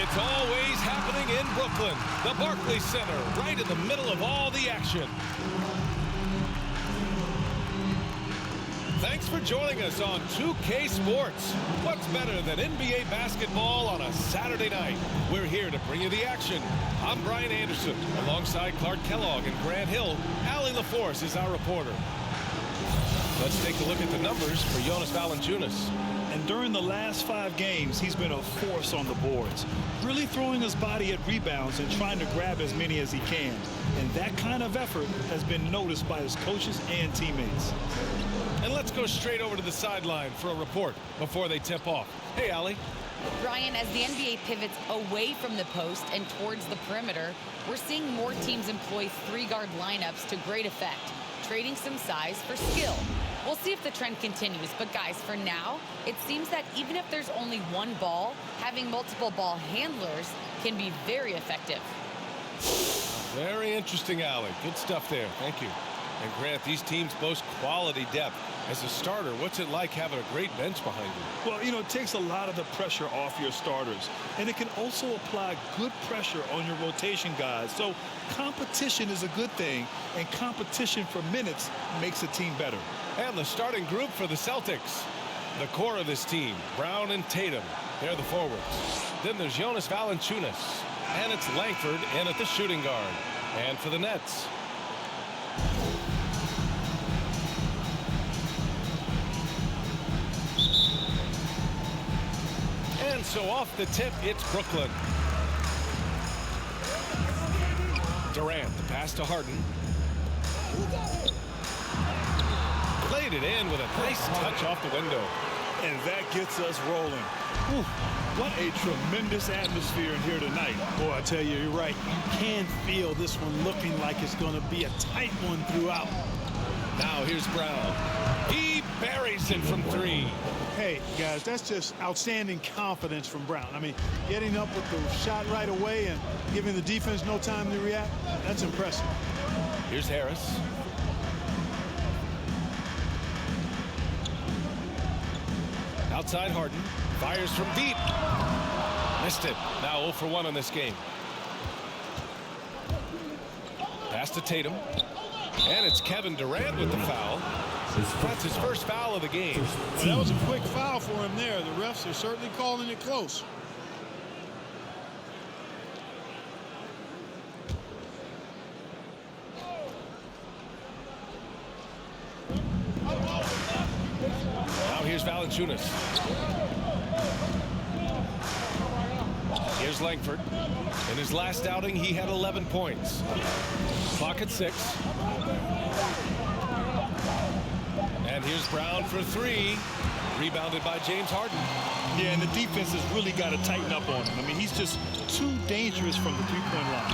It's always happening in Brooklyn, the Barclays Center, right in the middle of all the action. Thanks for joining us on 2K Sports. What's better than NBA basketball on a Saturday night? We're here to bring you the action. I'm Brian Anderson, alongside Clark Kellogg and Grant Hill. Allie LaForce is our reporter. Let's take a look at the numbers for Jonas Valanciunas. And during the last 5 games, he's been a force on the boards, really throwing his body at rebounds and trying to grab as many as he can. And that kind of effort has been noticed by his coaches and teammates. And let's go straight over to the sideline for a report before they tip off. Hey, Allie. Brian, as the NBA pivots away from the post and towards the perimeter, we're seeing more teams employ 3-guard lineups to great effect, trading some size for skill. We'll see if the trend continues, but guys, for now, it seems that even if there's only one ball, having multiple ball handlers can be very effective. Very interesting, Allie. Good stuff there. Thank you. And Grant, these teams boast quality depth. As a starter, what's it like having a great bench behind you? Well, it takes a lot of the pressure off your starters, and it can also apply good pressure on your rotation guys. So competition is a good thing, and competition for minutes makes a team better. And the starting group for the Celtics. The core of this team, Brown and Tatum. They're the forwards. Then there's Jonas Valanciunas. And it's Langford in at the shooting guard. And for the Nets, and so off the tip, it's Brooklyn. Durant, the pass to Harden. Played it in with a nice touch off the window. And that gets us rolling. Whew, what a tremendous atmosphere in here tonight. Boy, I tell you, you're right. You can feel this one looking like it's going to be a tight one throughout. Now here's Brown. He buries it from 3. Hey, guys, that's just outstanding confidence from Brown. I mean, getting up with the shot right away and giving the defense no time to react, that's impressive. Here's Harris. Outside Harden. Fires from deep. Missed it. Now 0 for 1 on this game. Pass to Tatum. And it's Kevin Durant with the foul. That's his first foul of the game. Well, that was a quick foul for him there. The refs are certainly calling it close. Now here's Valanciunas. Here's Langford. In his last outing, he had 11 points. Clock at 6. And here's Brown for 3. Rebounded by James Harden. Yeah, and the defense has really got to tighten up on him. I mean, he's just too dangerous from the three-point line.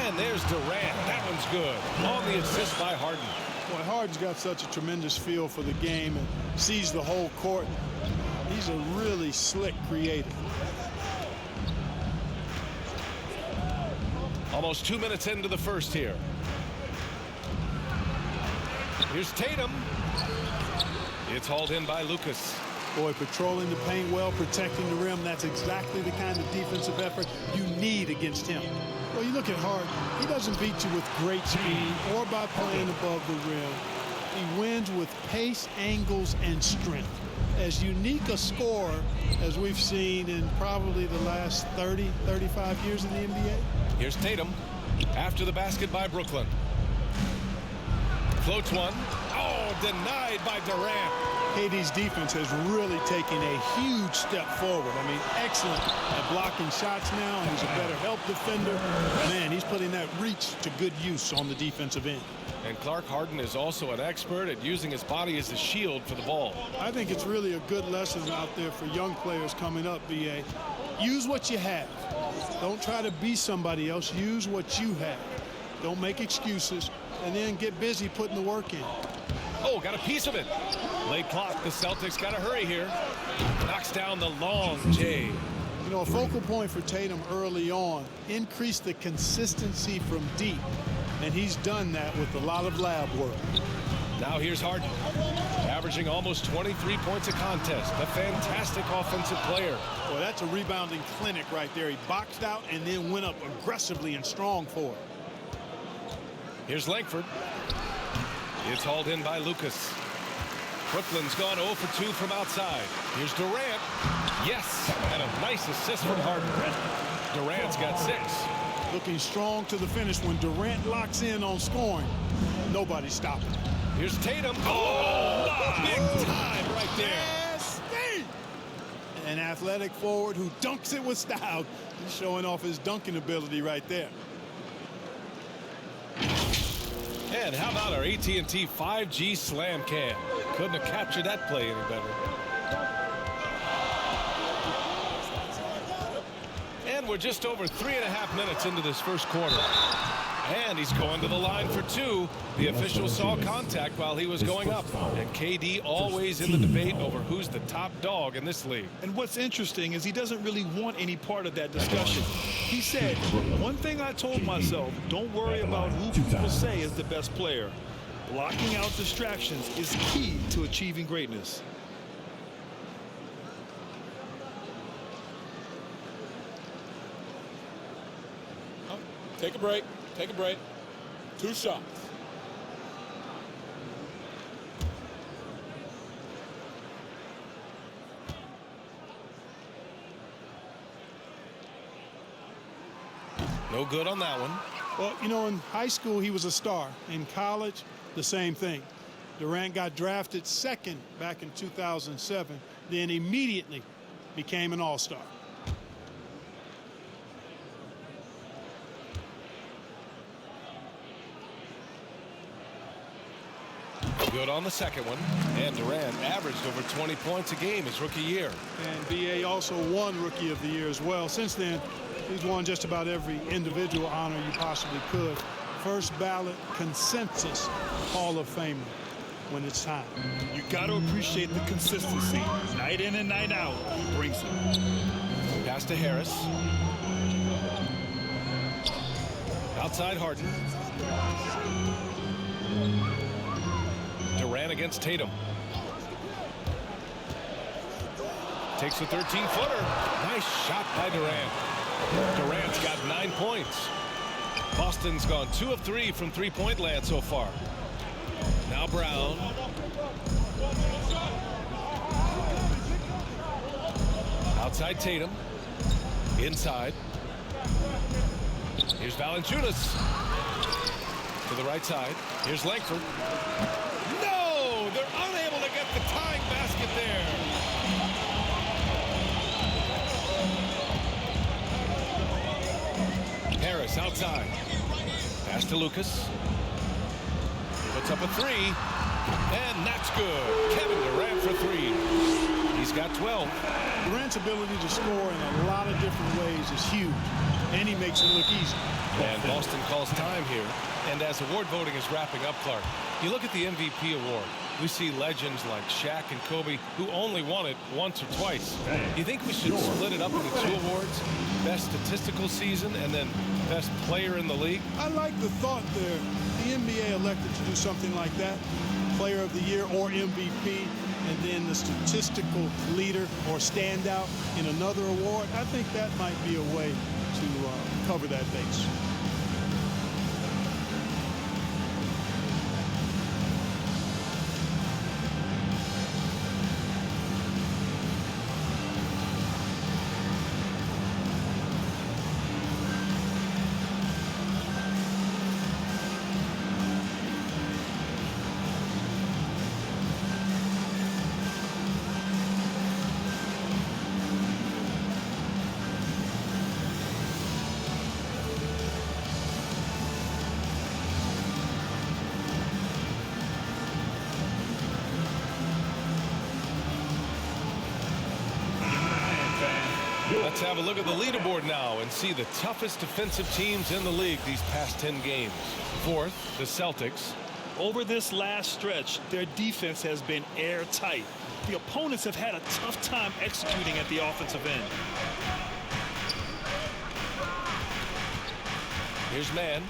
And there's Durant. That one's good. On the assist by Harden. Boy, Harden's got such a tremendous feel for the game and sees the whole court. He's a really slick creator. Almost 2 minutes into the first here. Here's Tatum. It's hauled in by Lucas. Boy, patrolling the paint well, protecting the rim. That's exactly the kind of defensive effort you need against him. Well, you look at Harden. He doesn't beat you with great speed or by playing above the rim. He wins with pace, angles, and strength. As unique a scorer as we've seen in probably the last 30, 35 years in the NBA. Here's Tatum. After the basket by Brooklyn. Floats one. Oh, denied by Durant. KD's defense has really taken a huge step forward. I mean, excellent at blocking shots now. He's a better help defender. Man, he's putting that reach to good use on the defensive end. And Clark, Harden is also an expert at using his body as a shield for the ball. I think it's really a good lesson out there for young players coming up, BA. Use what you have. Don't try to be somebody else. Use what you have. Don't make excuses. And then get busy putting the work in. Oh, got a piece of it. Late clock. The Celtics got to hurry here. Knocks down the long J. You know, a focal point for Tatum early on, increase the consistency from deep. And he's done that with a lot of lab work. Now here's Harden. averaging almost 23 points a contest. A fantastic offensive player. Well, that's a rebounding clinic right there. He boxed out and then went up aggressively and strong for it. Here's Langford. It's hauled in by Lucas. Brooklyn's gone 0 for 2 from outside. Here's Durant. Yes, and a nice assist from Harden. Durant's got 6. Looking strong to the finish. When Durant locks in on scoring, nobody's stopping. Here's Tatum. Oh, big time right there. Yes, an athletic forward who dunks it with style. He's showing off his dunking ability right there. And how about our AT&T 5G Slam Cam? Couldn't have captured that play any better. And we're just over 3.5 minutes into this first quarter. And he's going to the line for 2. The official saw contact while he was going up. And KD always in the debate over who's the top dog in this league. And what's interesting is he doesn't really want any part of that discussion. He said, one thing I told myself, don't worry about who people say is the best player. Blocking out distractions is key to achieving greatness. Take a break. Take a break. 2 shots. No good on that one. Well, you know, in high school, he was a star. In college, the same thing. Durant got drafted 2nd back in 2007, then immediately became an all-star. Good on the second one. And Durant averaged over 20 points a game his rookie year. And B.A. also won Rookie of the Year as well. Since then, he's won just about every individual honor you possibly could. First ballot consensus Hall of Famer when it's time. You got to appreciate the consistency. Night in and night out, he brings it. Pass to Harris. Outside Harden. Durant against Tatum. Takes a 13-footer. Nice shot by Durant. Durant's got 9 points. Boston's gone 2 of 3 from three-point land so far. Now Brown. Outside Tatum. Inside. Here's Valanciunas. To the right side. Here's Langford. No! They're unable to get the tying basket there. Harris outside. Pass to Lucas. Puts up a 3. And that's good. Kevin Durant for 3. He's got 12. Durant's ability to score in a lot of different ways is huge. And he makes it look easy. And Boston calls time here. And as award voting is wrapping up, Clark, you look at the MVP award. We see legends like Shaq and Kobe who only won it once or twice. Do you think we should split it up into 2 awards? Best statistical season and then best player in the league? I like the thought there. The NBA elected to do something like that. Player of the year or MVP, and then the statistical leader or standout in another award. I think that might be a way to cover that base. Let's have a look at the leaderboard now and see the toughest defensive teams in the league these past 10 games. 4th, the Celtics. Over this last stretch, their defense has been airtight. The opponents have had a tough time executing at the offensive end. Here's Mann,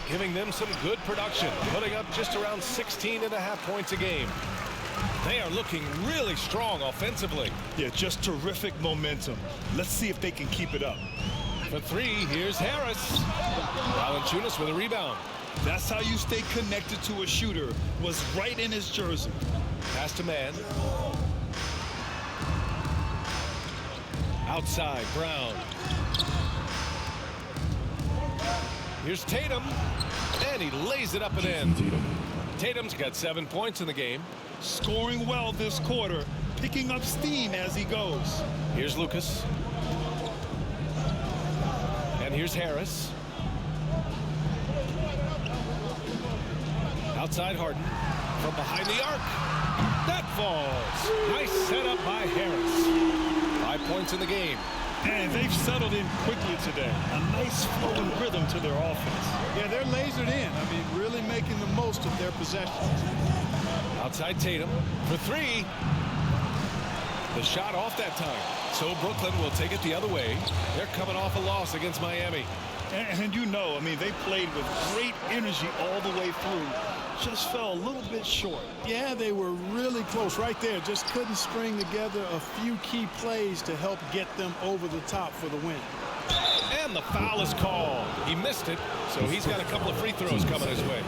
giving them some good production, putting up just around 16.5 points a game. They are looking really strong offensively. Yeah, just terrific momentum. Let's see if they can keep it up. For three, here's Harris. Valanciunas with a rebound. That's how you stay connected to a shooter. Was right in his jersey. Pass to man. Outside, Brown. Here's Tatum. And he lays it up and in. Tatum's got 7 points in the game. Scoring well this quarter. Picking up steam as he goes. Here's Lucas. And here's Harris. Outside Harden. From behind the arc. That falls. Nice setup by Harris. 5 points in the game. And they've settled in quickly today. A nice flowing rhythm to their offense. Yeah, they're lasered in. I mean, really making the most of their possessions. Outside Tatum for three. The shot off that time. So Brooklyn will take it the other way. They're coming off a loss against Miami. And you know, I mean, they played with great energy all the way through. Just fell a little bit short. Yeah, they were really close right there. Just couldn't string together a few key plays to help get them over the top for the win. And the foul is called. He missed it, so he's got a couple of free throws coming his way.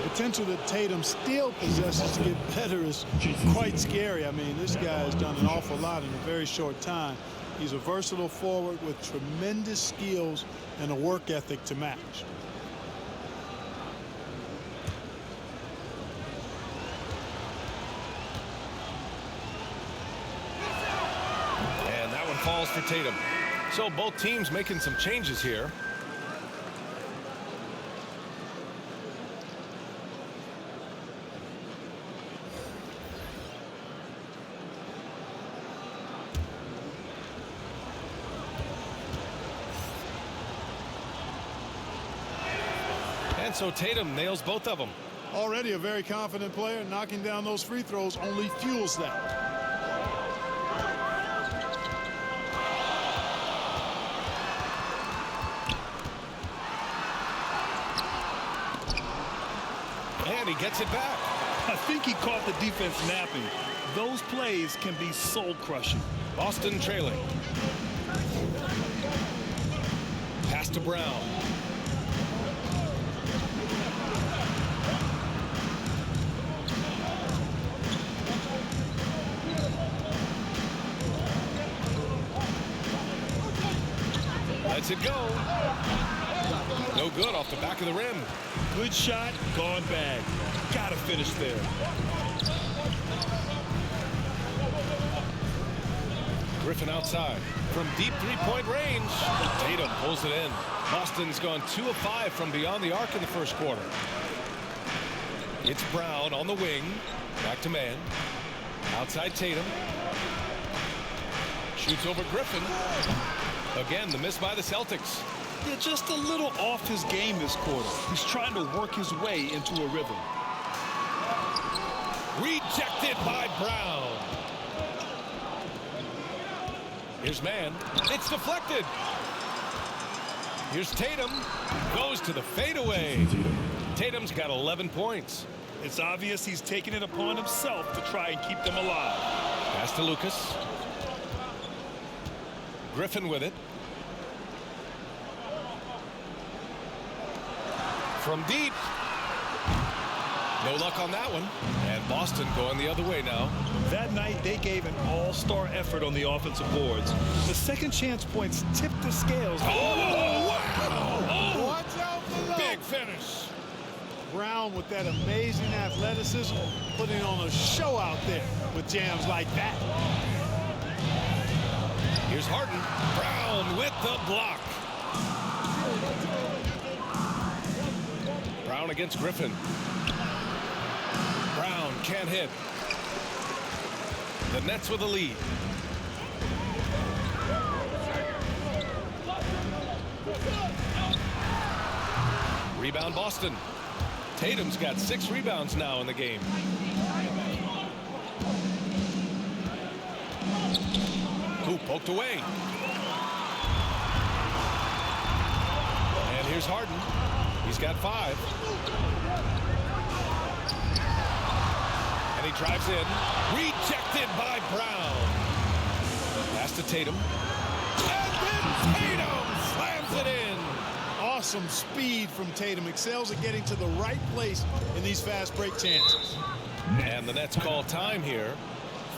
Potential that Tatum still possesses to get better is quite scary. I mean, this guy has done an awful lot in a very short time. He's a versatile forward with tremendous skills and a work ethic to match. And that one falls for Tatum. So both teams making some changes here. And so Tatum nails both of them. Already a very confident player. Knocking down those free throws only fuels that. And he gets it back. I think he caught the defense napping. Those plays can be soul-crushing. Boston trailing. Pass to Brown. Lets it go. No good off the back of the rim. Good shot, gone bad. Gotta finish there. Griffin outside from deep three-point range. Tatum pulls it in. Boston's gone 2 of 5 from beyond the arc in the first quarter. It's Brown on the wing. Back to man. Outside Tatum. Shoots over Griffin. Again, the miss by the Celtics. Yeah, just a little off his game this quarter. He's trying to work his way into a rhythm. Rejected by Brown. Here's man. It's deflected. Here's Tatum. Goes to the fadeaway. Tatum's got 11 points. It's obvious he's taking it upon himself to try and keep them alive. Pass to Lucas. Griffin with it. From deep. No luck on that one. And Boston going the other way now. That night, they gave an all-star effort on the offensive boards. The second chance points tipped the scales. Oh, wow! Oh, Watch out below. big finish. Brown with that amazing athleticism, putting on a show out there with jams like that. Here's Harden. Brown with the block. Brown against Griffin. Brown can't hit. The Nets with a lead. Rebound Boston. Tatum's got 6 rebounds now in the game. Who poked away. And here's Harden. He's got 5. And And he drives in. Rejected by Brown. Pass to Tatum. And then Tatum slams it in. Awesome speed from Tatum. Excels at getting to the right place in these fast break chances. And the Nets call time here.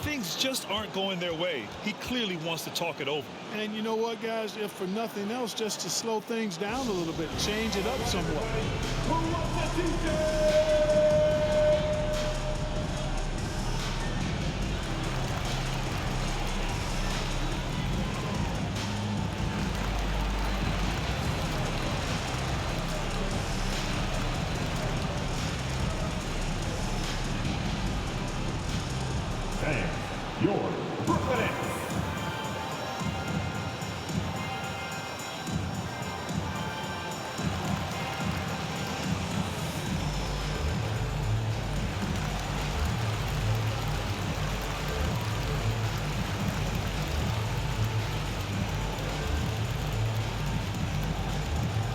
Things just aren't going their way. He clearly wants to talk it over. And you know what, guys? If for nothing else, just to slow things down a little bit, change it up somewhat. Your Brooklyn Nets.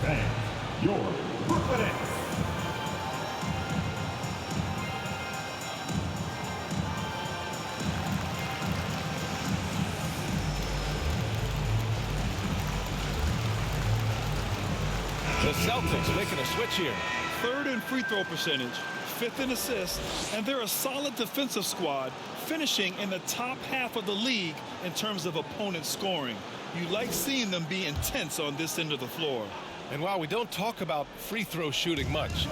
And your Brooklyn Nets. The Celtics making a switch here. Third in free throw percentage, fifth in assists, and they're a solid defensive squad, finishing in the top half of the league in terms of opponent scoring. You like seeing them be intense on this end of the floor. And while we don't talk about free throw shooting much,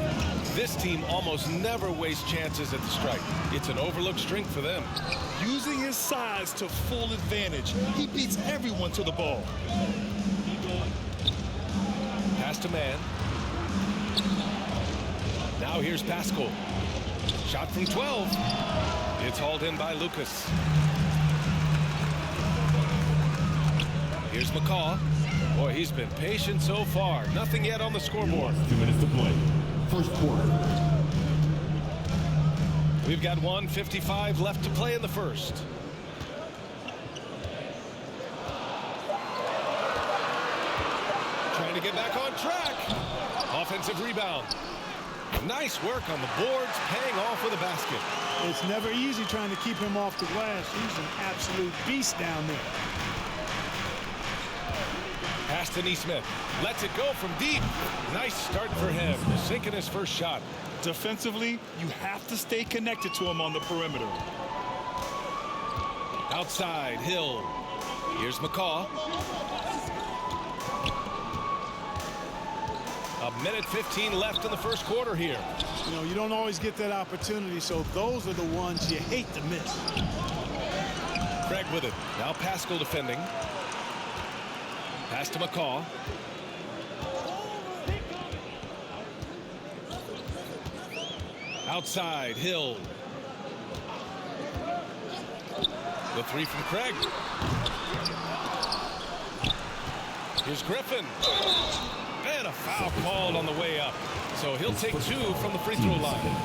this team almost never wastes chances at the stripe. It's an overlooked strength for them. Using his size to full advantage, he beats everyone to the ball. Pass to man. Now here's Pascal. Shot from 12. It's hauled in by Lucas. Here's McCaw. Boy, he's been patient so far. Nothing yet on the scoreboard. 2 minutes to play. First quarter. We've got 1:55 left to play in the first. Trying to get back on track. Offensive rebound. Nice work on the boards, paying off with a basket. It's never easy trying to keep him off the glass. He's an absolute beast down there. Pass to Neesmith. Lets it go from deep. Nice start for him. Sinking his first shot. Defensively, you have to stay connected to him on the perimeter. Outside, Hill. Here's McCaw. A minute 15 left in the first quarter here. You know, you don't always get that opportunity, so those are the ones you hate to miss. Craig with it. Now Pascal defending. Pass to McCaw. Outside, Hill. The three from Craig. Here's Griffin. And a foul called on the way up. So he'll take 2 from the free throw line.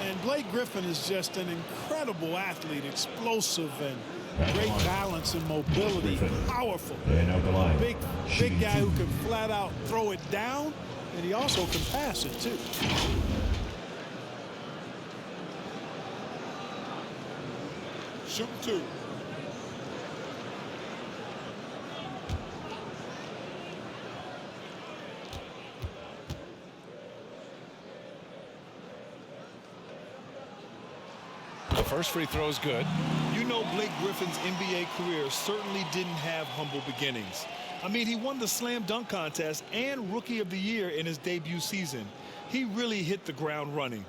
And Blake Griffin is just an incredible athlete, explosive and great balance and mobility, powerful. And out the line. Big guy who can flat out throw it down, and he also can pass it too. Shoot 2. The first free throw is good. You know, Blake Griffin's NBA career certainly didn't have humble beginnings. I mean, he won the slam dunk contest and Rookie of the Year in his debut season. He really hit the ground running.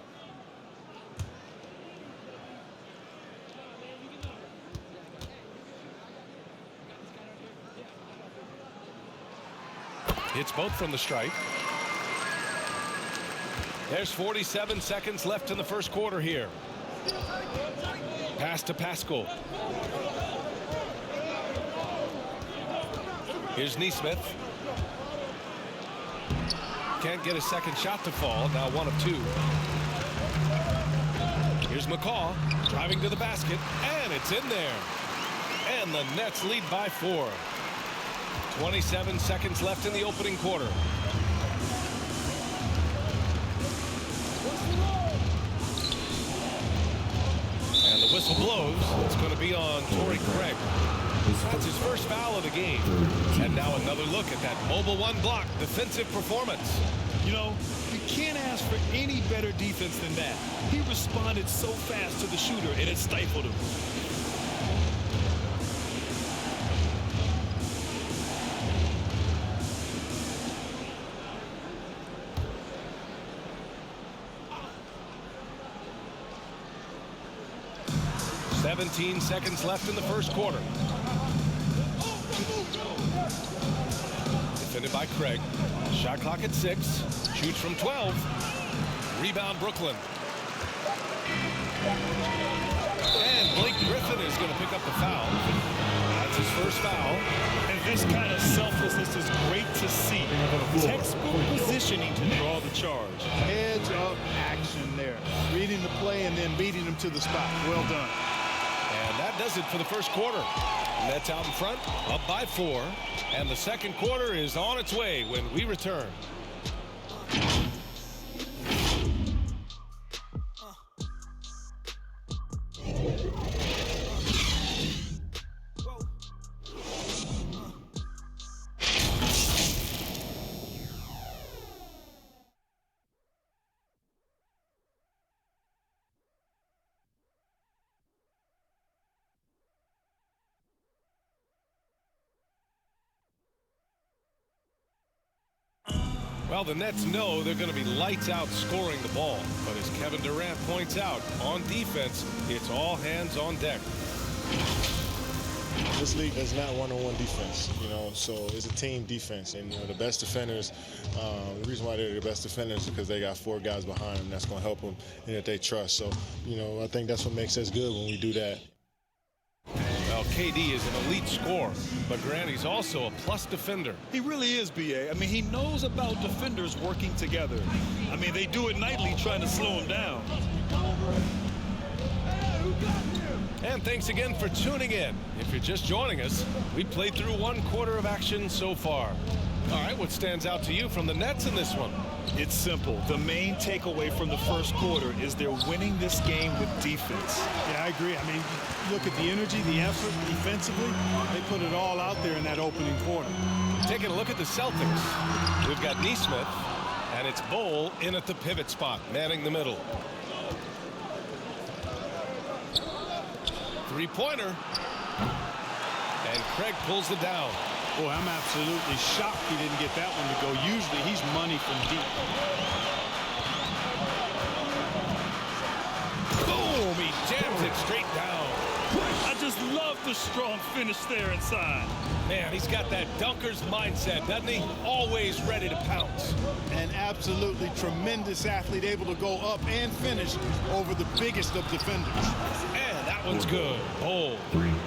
Hits both from the stripe. There's 47 seconds left in the first quarter here. Pass to Pascal. Here's Neesmith. Can't get a second shot to fall. Now 1 of 2. Here's McCaw driving to the basket, and it's in there. And the Nets lead by 4. 27 seconds left in the opening quarter. The whistle blows. It's going to be on Torrey Craig. That's his first foul of the game. And now another look at that mobile one block defensive performance. You know, you can't ask for any better defense than that. He responded so fast to the shooter, and it stifled him. "17 seconds left in the first quarter." Defended by Craig. Shot clock at 6. Shoots from 12. Rebound Brooklyn. And Blake Griffin is going to pick up the foul. That's his first foul. And this kind of selflessness is great to see. Textbook positioning to draw the charge. Heads up action there. Reading the play and then beating him to the spot. Well done. And that does it for the first quarter. Nets out in front, up by 4. And the second quarter is on its way when we return. Well, the Nets know they're going to be lights out scoring the ball. But as Kevin Durant points out, on defense, it's all hands on deck. This league is not one-on-one defense, you know, so it's a team defense. And, you know, the best defenders, the reason why they're the best defenders is because they got 4 guys behind them that's going to help them and that they trust. So, you know, I think that's what makes us good when we do that. Well, KD is an elite scorer, but Grant, he's also a plus defender. He really is, B.A. I mean, he knows about defenders working together. I mean, they do it nightly trying to slow him down. And thanks again for tuning in. If you're just joining us, we played through 1 quarter of action so far. All right, what stands out to you from the Nets in this one? It's simple. The main takeaway from the first quarter is they're winning this game with defense. Yeah, I agree. I mean, look at the energy, the effort defensively. They put it all out there in that opening quarter. Taking a look at the Celtics. We've got Nesmith, and it's Bol in at the pivot spot, manning the middle. Three-pointer. And Craig pulls it down. Boy, I'm absolutely shocked he didn't get that one to go. Usually he's money from deep. Boom! He jams it straight down. I just love the strong finish there inside. Man, he's got that dunker's mindset, doesn't he? Always ready to pounce. An absolutely tremendous athlete, able to go up and finish over the biggest of defenders. And that one's good. Oh.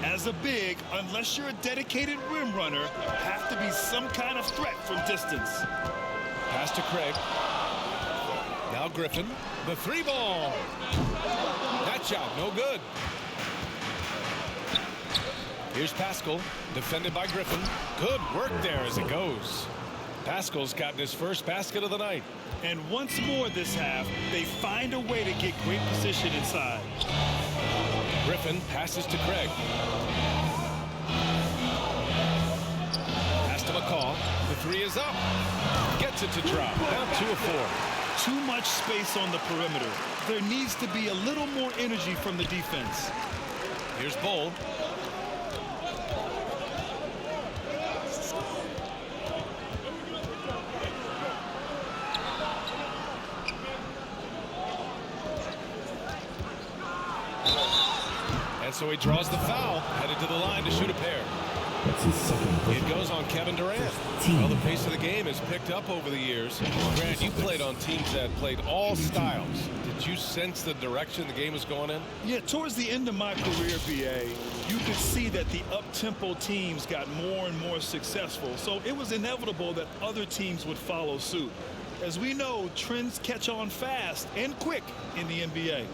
As a big, unless you're a dedicated rim runner, have to be some kind of threat from distance. Pass to Craig. Now Griffin. The 3-ball. That shot, no good. Here's Pascal, defended by Griffin. Good work there as it goes. Pascal's gotten his first basket of the night. And once more this half, they find a way to get great position inside. Griffin passes to Craig. Pass to McCaw. The 3 is up. Gets it to drop. Down 2 of 4. Too much space on the perimeter. There needs to be a little more energy from the defense. Here's Bol. And so he draws the foul, headed to the line to shoot a pair. That's his second. It goes on Kevin Durant. Well, the pace of the game has picked up over the years. Grant, you played on teams that played all styles. Did you sense the direction the game was going in? Yeah, towards the end of my career, BA, you could see that the up-tempo teams got more and more successful. So it was inevitable that other teams would follow suit. As we know, trends catch on fast and quick in the NBA.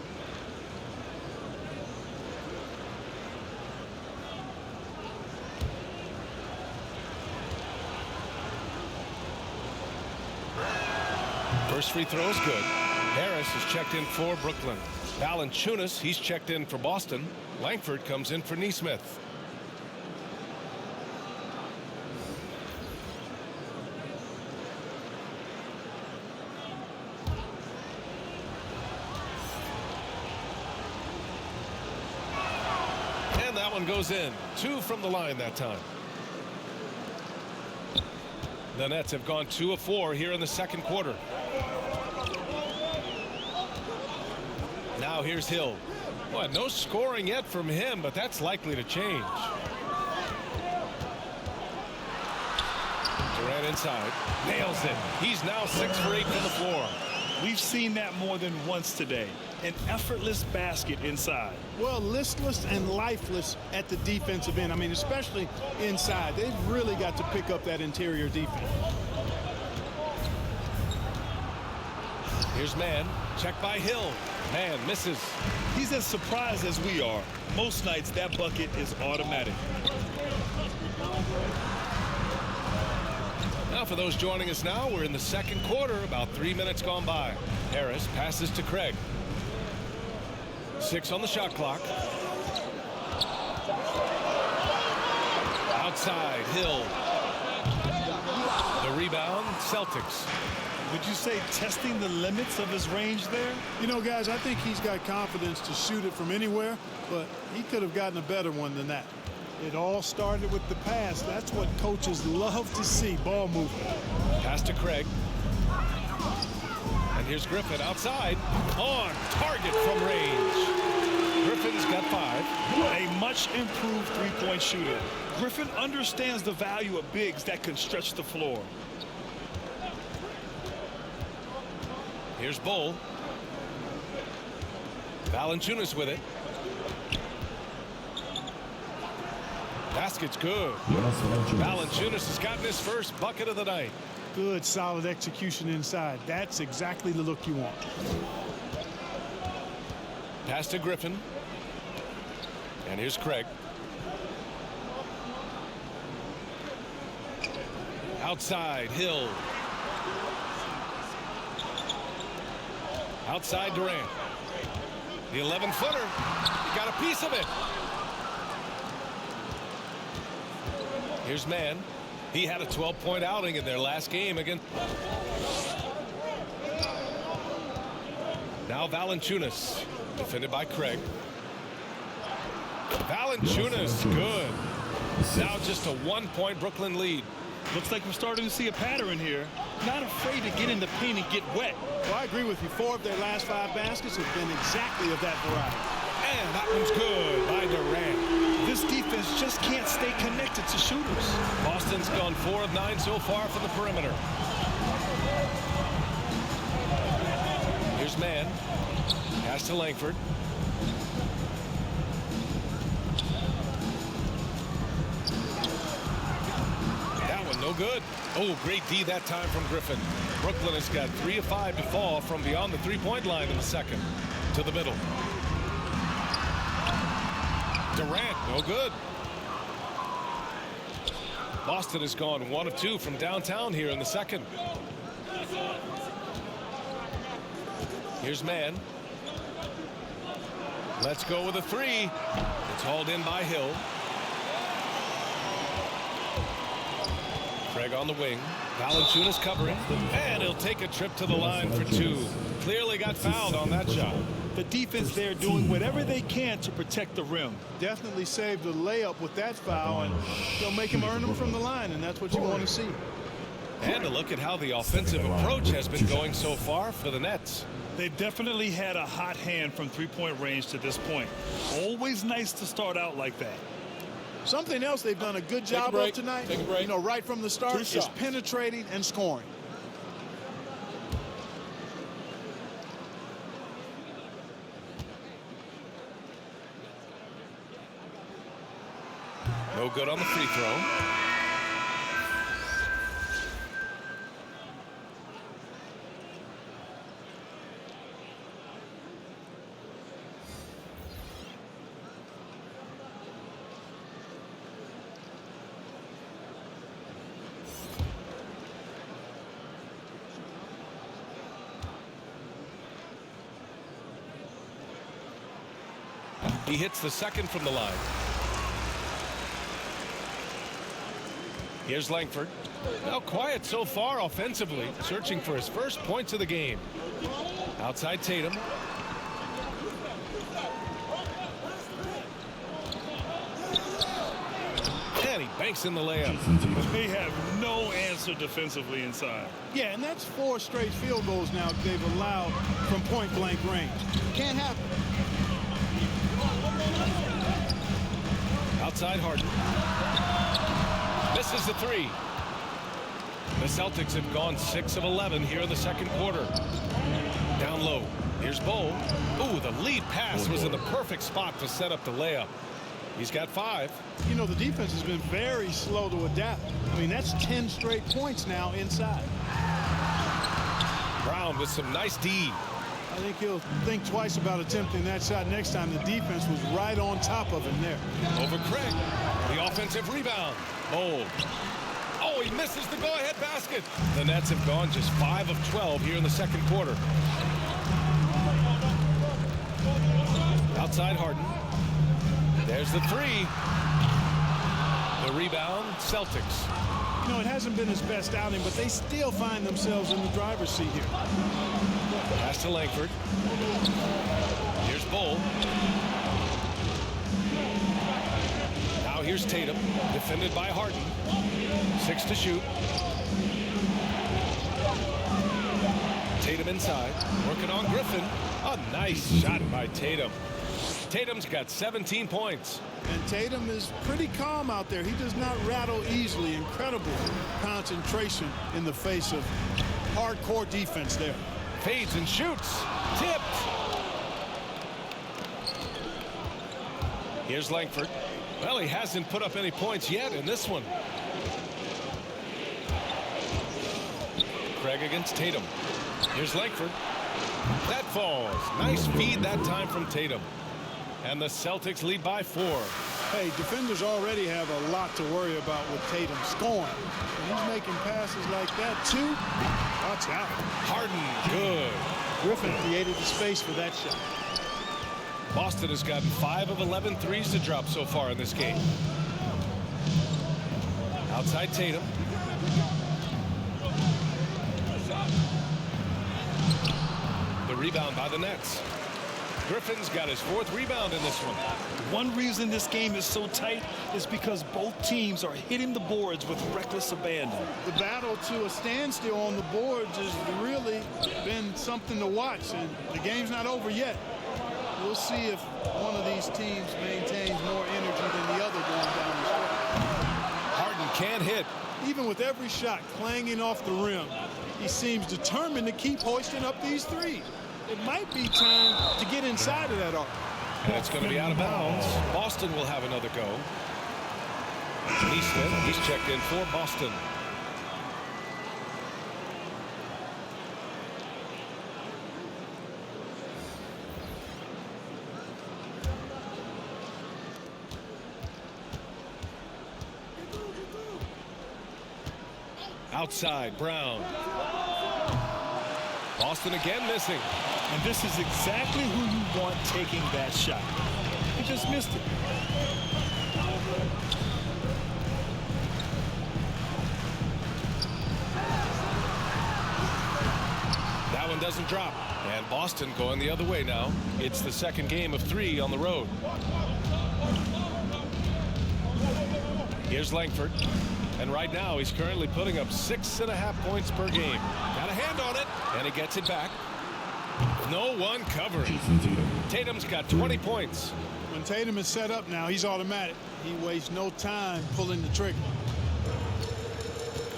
First free throw is good. Harris is checked in for Brooklyn. Valanciunas, he's checked in for Boston. Langford comes in for Nesmith. And that one goes in. 2 from the line that time. The Nets have gone 2 of 4 here in the second quarter. Now here's Hill. Boy, no scoring yet from him, but that's likely to change. Durant inside. Nails it. He's now 6 for 8 from the floor. We've seen that more than once today. An effortless basket inside. Well, listless and lifeless at the defensive end. I mean, especially inside. They've really got to pick up that interior defense. Here's Mann. Check by Hill. Mann misses. He's as surprised as we are. Most nights that bucket is automatic. Now for those joining us now, we're in the second quarter, about 3 minutes gone by. Harris passes to Craig. 6 on the shot clock. Outside, Hill. The rebound, Celtics. Would you say testing the limits of his range there? You know, guys, I think he's got confidence to shoot it from anywhere, but he could have gotten a better one than that. It all started with the pass. That's what coaches love to see, ball movement. Pass to Craig. And here's Griffin outside. On target from range. Griffin's got 5. A much improved three-point shooter. Griffin understands the value of bigs that can stretch the floor. Here's Bull. Valanciunas with it. Basket's good. Valanciunas has gotten his first bucket of the night. Good, solid execution inside. That's exactly the look you want. Pass to Griffin. And here's Craig. Outside, Hill. Outside Durant. The 11-footer. He got a piece of it. Here's Mann. He had a 12-point outing in their last game against. Now Valanciunas. Defended by Craig. Valanciunas, good. Now just a 1-point Brooklyn lead. Looks like we're starting to see a pattern here. Not afraid to get in the paint and get wet. Well, I agree with you. 4 of their last 5 baskets have been exactly of that variety. And that one's good by Durant. This defense just can't stay connected to shooters. Boston's gone 4 of 9 so far from the perimeter. Here's Mann. Pass to Langford. No good. Oh, great D that time from Griffin. Brooklyn has got 3 of 5 to fall from beyond the 3-point line in the second. To the middle. Durant, no good. Boston has gone 1 of 2 from downtown here in the second. Here's Mann. Let's go with a 3. It's hauled in by Hill. Craig on the wing. Valanciunas covering. And he'll take a trip to the line for 2. Clearly got fouled on that shot. The defense there doing whatever they can to protect the rim. Definitely saved a layup with that foul, and they'll make him earn them from the line, and that's what you want to see. And a look at how the offensive approach has been going so far for the Nets. They've definitely had a hot hand from 3-point range to this point. Always nice to start out like that. Something else they've done a good job of tonight, you know, right from the start, is penetrating and scoring. No good on the free throw. He hits the second from the line. Here's Langford. Now quiet so far offensively, searching for his first points of the game. Outside Tatum. And he banks in the layup. They have no answer defensively inside. Yeah, and that's 4 straight field goals now they've allowed from point-blank range. Can't happen. Outside Harden. Misses the 3. The Celtics have gone 6 of 11 here in the second quarter. Down low. Here's Bo. Ooh, the lead pass was in the perfect spot to set up the layup. He's got 5. You know, the defense has been very slow to adapt. I mean, that's 10 straight points now inside. Brown with some nice D. I think he'll think twice about attempting that shot next time. The defense was right on top of him there. Over Craig. The offensive rebound. Bold. Oh, he misses the go-ahead basket. The Nets have gone just 5 of 12 here in the second quarter. Outside Harden. There's the 3. The rebound, Celtics. You know, it hasn't been his best outing, but they still find themselves in the driver's seat here. Pass to Langford. Here's Bull. Now here's Tatum, defended by Harden. 6 to shoot. Tatum inside, working on Griffin. A nice shot by Tatum. Tatum's got 17 points. And Tatum is pretty calm out there. He does not rattle easily. Incredible concentration in the face of hardcore defense there. Fades and shoots. Tipped. Here's Langford. Well, he hasn't put up any points yet in this one. Craig against Tatum. Here's Langford. That falls. Nice feed that time from Tatum. And the Celtics lead by 4. Hey, defenders already have a lot to worry about with Tatum scoring. And he's making passes like that, too. Watch out. Harden, good. Griffin created the space for that shot. Boston has gotten 5 of 11 threes to drop so far in this game. Outside Tatum. The rebound by the Nets. Griffin's got his 4th rebound in this one. One reason this game is so tight is because both teams are hitting the boards with reckless abandon. The battle to a standstill on the boards has really been something to watch, and the game's not over yet. We'll see if one of these teams maintains more energy than the other going down the stretch. Harden can't hit. Even with every shot clanging off the rim, he seems determined to keep hoisting up these threes. It might be time to get inside of that arc. And it's going to be out of bounds. Boston will have another go. Neesmith, he's checked in for Boston. Outside, Brown. Boston again missing. And this is exactly who you want taking that shot. He just missed it. That one doesn't drop. And Boston going the other way now. It's the second game of 3 on the road. Here's Langford. And right now he's currently putting up 6.5 points per game. Got a hand on it. And he gets it back. No one covering. Tatum's got 20 points. When Tatum is set up now, he's automatic. He wastes no time pulling the trigger.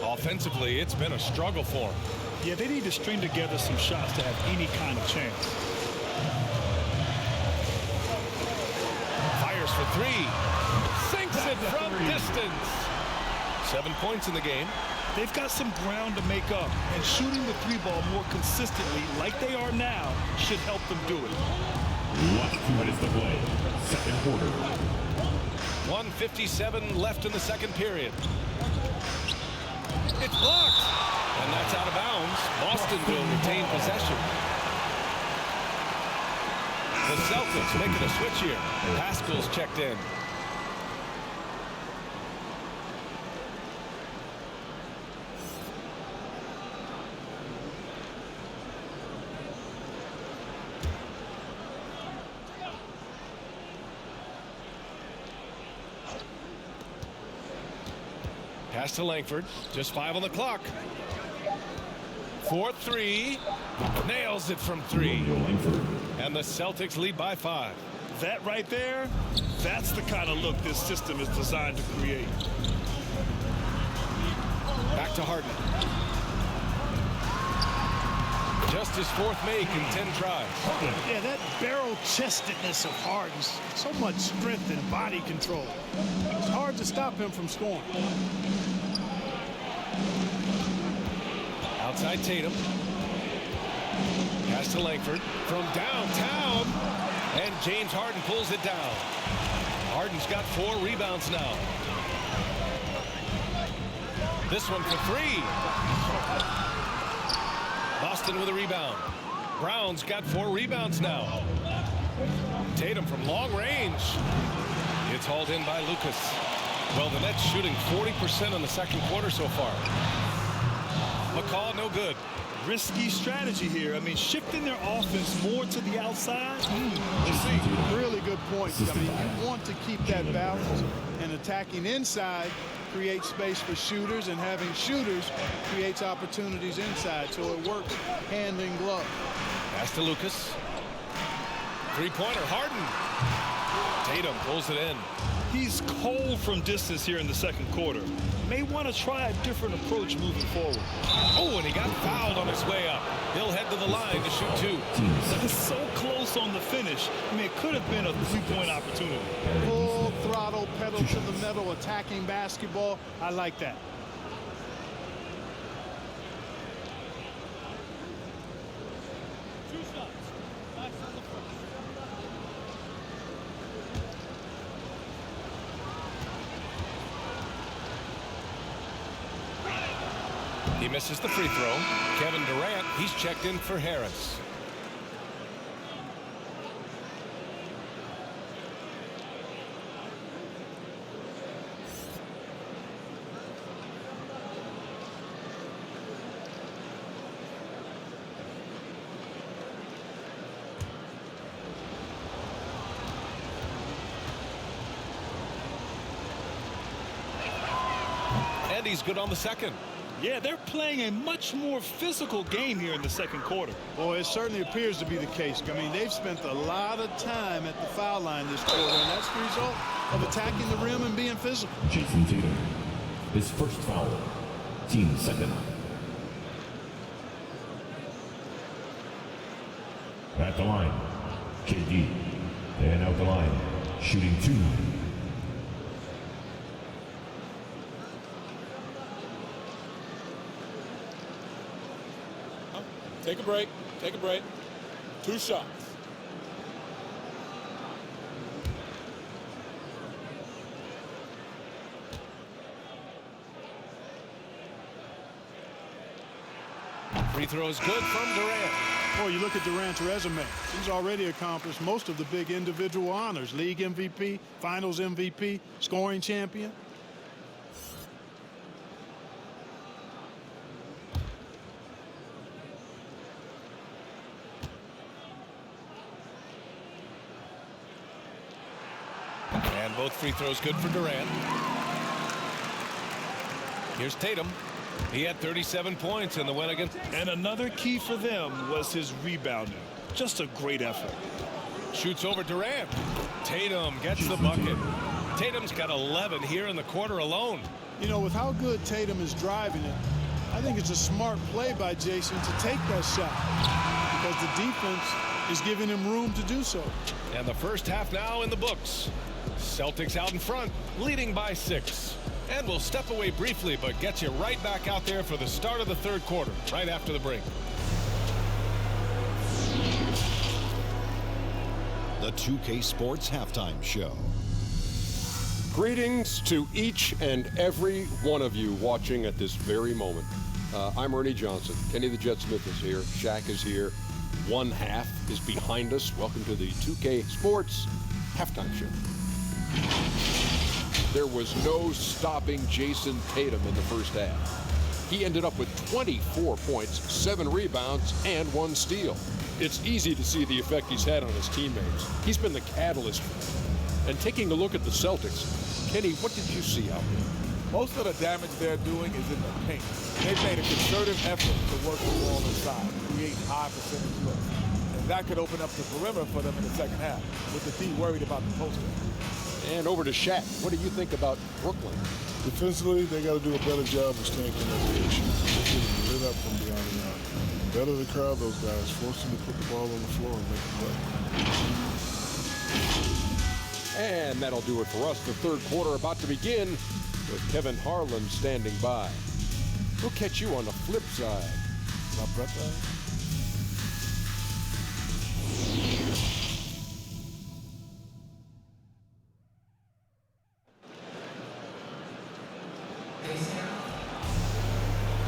Offensively, it's been a struggle for him. Yeah, they need to string together some shots to have any kind of chance. Fires for 3. Sinks it from distance. 7 points in the game. They've got some ground to make up, and shooting the 3-ball more consistently like they are now should help them do it. Last 2 minutes to play. Second quarter. 1:57 left in the second period. It's blocked. And that's out of bounds. Boston will retain possession. The Celtics making a switch here. Pascal's checked in. Pass to Langford. Just 5 on the clock. 4-3. Nails it from 3. And the Celtics lead by 5. That right there, that's the kind of look this system is designed to create. Back to Harden. Just his 4th make in 10 tries. Yeah, that barrel-chestedness of Harden, so much strength and body control. It's hard to stop him from scoring. Outside Tatum. Pass to Langford from downtown. And James Harden pulls it down. Harden's got 4 rebounds now. This one for 3. Boston with a rebound. Brown's got 4 rebounds now. Tatum from long range. It's hauled in by Lucas. Well, the Nets shooting 40% in the second quarter so far. McCall, no good. Risky strategy here. I mean, shifting their offense more to the outside. Let's see. Really good point. I mean, you want to keep that balance, and attacking inside creates space for shooters, and having shooters creates opportunities inside, so it works hand in glove. Pass to Lucas. 3-pointer, Harden. Tatum pulls it in. He's cold from distance here in the second quarter. May want to try a different approach moving forward. Oh, and he got fouled on his way up. He'll head to the line to shoot 2. So close on the finish. I mean, it could have been a 3-point opportunity. Full throttle, pedal to the metal, attacking basketball. I like that. He misses the free throw. Kevin Durant, he's checked in for Harris. And he's good on the second. Yeah, they're playing a much more physical game here in the second quarter. Boy, it certainly appears to be the case. I mean, they've spent a lot of time at the foul line this quarter, and that's the result of attacking the rim and being physical. Jason Tatum, his first foul, team second. At the line, KD, and out the line, shooting 2. Take a break. Take a break. 2 shots. Free throw is good from Durant. Boy, you look at Durant's resume. He's already accomplished most of the big individual honors. League MVP, Finals MVP, scoring champion. And both free throws good for Durant. Here's Tatum. He had 37 points in the win against. And another key for them was his rebounding. Just a great effort. Shoots over Durant. Tatum gets the bucket. Tatum's got 11 here in the quarter alone. You know, with how good Tatum is driving it, I think it's a smart play by Jason to take that shot because the defense is giving him room to do so. And the first half now in the books. Celtics out in front, leading by 6. And we'll step away briefly, but get you right back out there for the start of the third quarter, right after the break. The 2K Sports Halftime Show. Greetings to each and every one of you watching at this very moment. I'm Ernie Johnson. Kenny the Jet Smith is here. Shaq is here. One half is behind us. Welcome to the 2K Sports Halftime Show. There was no stopping Jason Tatum in the first half. He ended up with 24 points, 7 rebounds, and 1 steal. It's easy to see the effect he's had on his teammates. He's been the catalyst. And taking a look at the Celtics, Kenny, what did you see out there? Most of the damage they're doing is in the paint. They've made a concerted effort to work the ball inside, create high percentage looks. And that could open up the perimeter for them in the second half, with the D worried about the post. And over to Shaq. What do you think about Brooklyn? Defensively, they got to do a better job of staying connected. Getting lit up from beyond the arc. Better to crowd those guys, force them to put the ball on the floor and make a play. And that'll do it for us. The third quarter about to begin with Kevin Harlan standing by. We'll catch you on the flip side. My brother.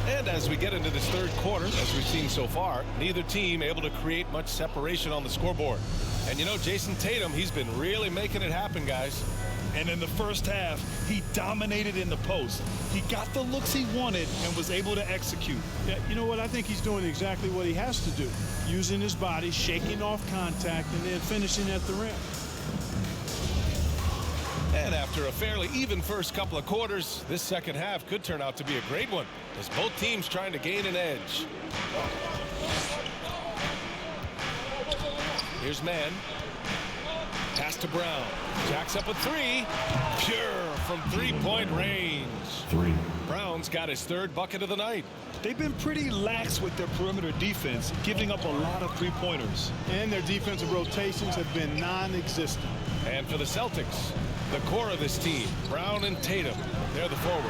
And as we get into this third quarter, as we've seen so far, neither team able to create much separation on the scoreboard. And you know, Jason Tatum, he's been really making it happen, guys. And in the first half, he dominated in the post. He got the looks he wanted and was able to execute. Yeah, you know what? I think he's doing exactly what he has to do. Using his body, shaking off contact, and then finishing at the rim. And after a fairly even first couple of quarters, this second half could turn out to be a great one, as both teams trying to gain an edge. Here's Mann. Pass to Brown. Jacks up a 3. Pure from three-point range. 3. Brown's got his third bucket of the night. They've been pretty lax with their perimeter defense, giving up a lot of three-pointers. And their defensive rotations have been non-existent. And for the Celtics, the core of this team, Brown and Tatum, they're the forwards.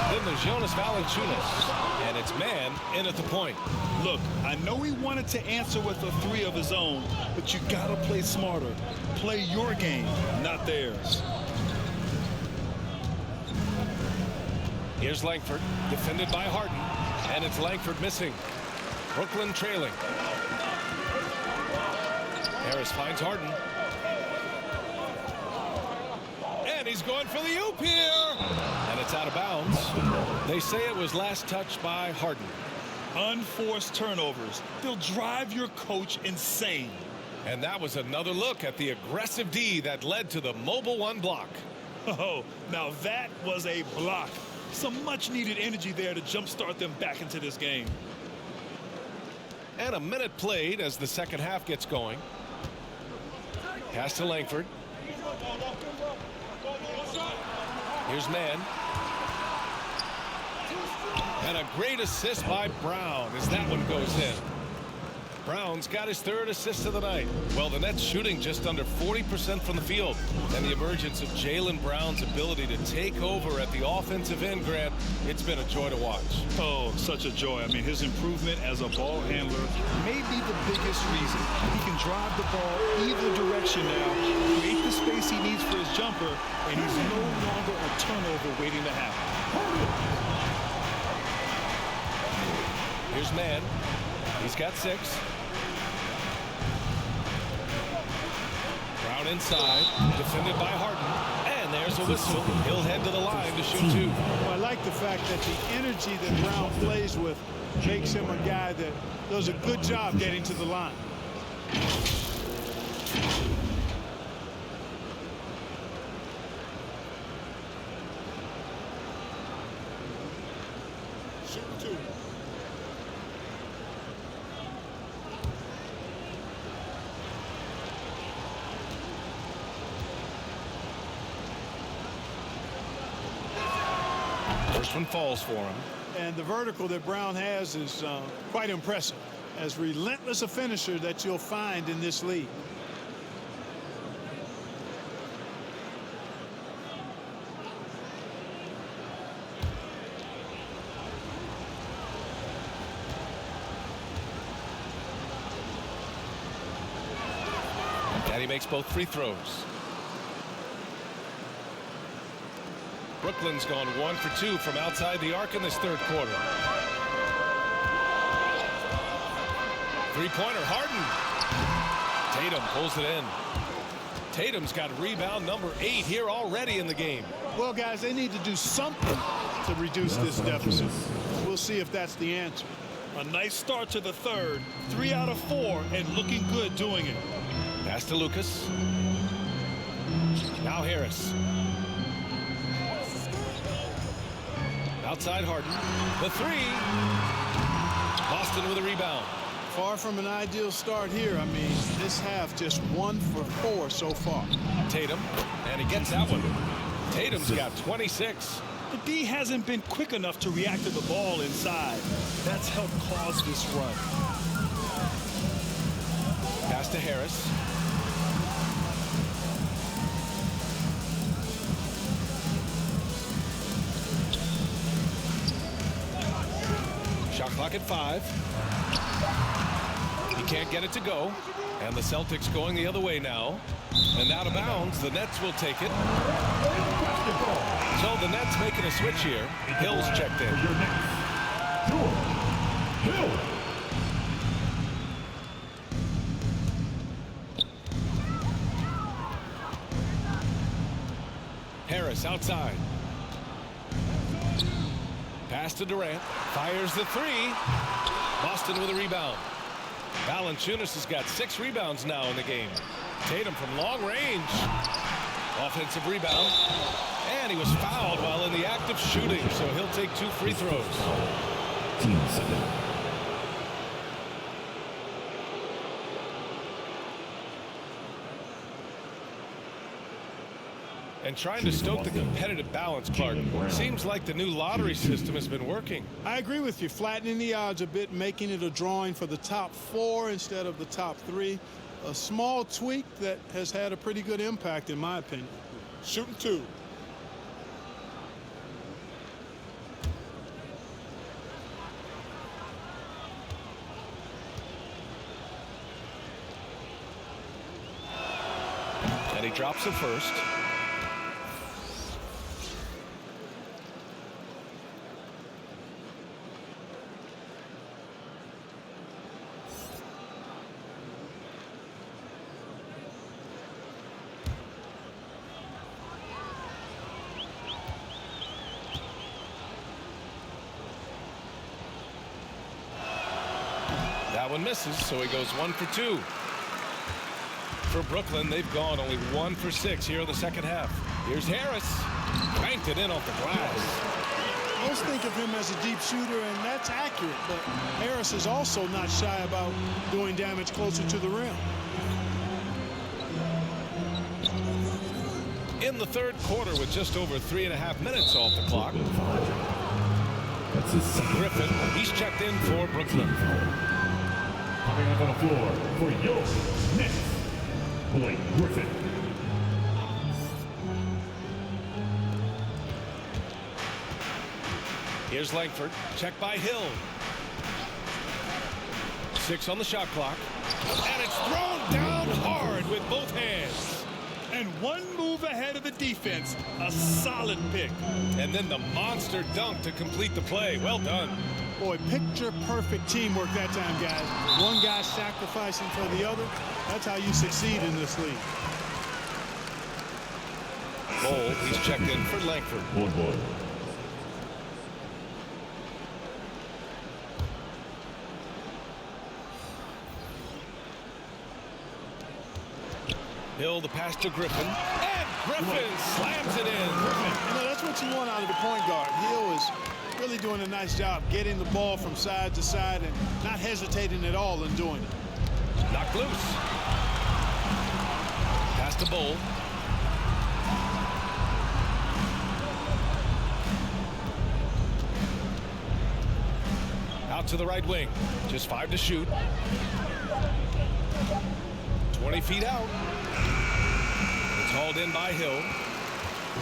Then there's Jonas Valanciunas, and it's Mann in at the point. Look, I know he wanted to answer with a 3 of his own, but you gotta play smarter. Play your game, not theirs. Here's Langford, defended by Harden, and it's Langford missing. Brooklyn trailing. Harris finds Harden. And he's going for the oop here. And it's out of bounds. They say it was last touched by Harden. Unforced turnovers. They'll drive your coach insane. And that was another look at the aggressive D that led to the mobile 1 block. Oh, now that was a block. Some much-needed energy there to jumpstart them back into this game. And a minute played as the second half gets going. Pass to Langford. Here's Mann. And a great assist by Brown as that one goes in. Brown's got his third assist of the night. Well, the Nets shooting just under 40% from the field. And the emergence of Jaylen Brown's ability to take over at the offensive end, Grant, it's been a joy to watch. Oh, such a joy. I mean, his improvement as a ball handler may be the biggest reason. He can drive the ball either direction now, create the space he needs for his jumper, and he's no longer a turnover waiting to happen. Here's Mann. He's got 6. Brown inside, defended by Harden. And there's a whistle. He'll head to the line to shoot 2. Well, I like the fact that the energy that Brown plays with makes him a guy that does a good job getting to the line. Shooting 2. First one falls for him. And the vertical that Brown has is quite impressive. As relentless a finisher that you'll find in this league. And he makes both free throws. Brooklyn's gone 1 for 2 from outside the arc in this third quarter. Three-pointer, Harden. Tatum pulls it in. Tatum's got rebound number 8 here already in the game. Well, guys, they need to do something to reduce this deficit. We'll see if that's the answer. A nice start to the third. 3 out of 4 and looking good doing it. Pass to Lucas. Now Harris. Outside Harden. The 3. Boston with a rebound. Far from an ideal start here. I mean, this half just 1 for 4 so far. Tatum, and he gets that one. Tatum's got 26. The D hasn't been quick enough to react to the ball inside. That's helped cause this run. Pass to Harris. Shot clock at 5. He can't get it to go. And the Celtics going the other way now. And out of bounds, the Nets will take it. So the Nets making a switch here. Hill's checked in. Harris outside. Pass to Durant. Fires the 3. Boston with a rebound. Valanciunas has got 6 rebounds now in the game. Tatum from long range. Offensive rebound. And he was fouled while in the act of shooting, so he'll take 2 free throws. Team 7. And trying to stoke the competitive balance, Clark. Seems like the new lottery system has been working. I agree with you. Flattening the odds a bit, making it a drawing for the top 4 instead of the top 3. A small tweak that has had a pretty good impact, in my opinion. Shooting 2. And he drops it first. That one misses, so he goes 1 for 2. For Brooklyn, they've gone only 1 for 6 here in the second half. Here's Harris. Banked it in off the glass. Most think of him as a deep shooter, and that's accurate, but Harris is also not shy about doing damage closer to the rim. In the third quarter with just over 3.5 minutes off the clock. Griffin, he's checked in for Brooklyn. Coming up on the floor for your Nets, Blake Griffin. Here's Langford, checked by Hill. 6 on the shot clock. And it's thrown down hard with both hands. And 1 move ahead of the defense. A solid pick. And then the monster dunk to complete the play. Well done. Boy, picture-perfect teamwork that time, guys. One guy sacrificing for the other. That's how you succeed in this league. Bol, he's checked in for Langford. Boy. Hill, the pass to Griffin. And Griffin slams it in. You know, that's what you want out of the point guard. Hill is really doing a nice job getting the ball from side to side and not hesitating at all in doing it. Knocked loose. Pass to Bol. Out to the right wing. Just 5 to shoot. 20 feet out. It's hauled in by Hill.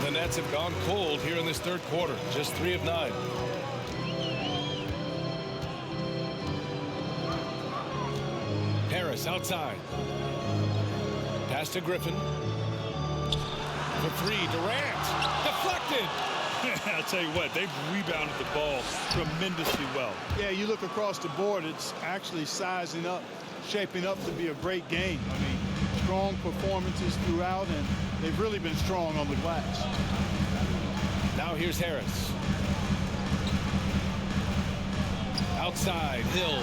The Nets have gone cold here in this third quarter. Just 3 of 9. Harris outside. Pass to Griffin. For 3, Durant. Deflected. I'll tell you what, they've rebounded the ball tremendously well. Yeah, you look across the board, it's actually sizing up, shaping up to be a great game. I mean, strong performances throughout, and they've really been strong on the glass. Now here's Harris. Outside, Hill.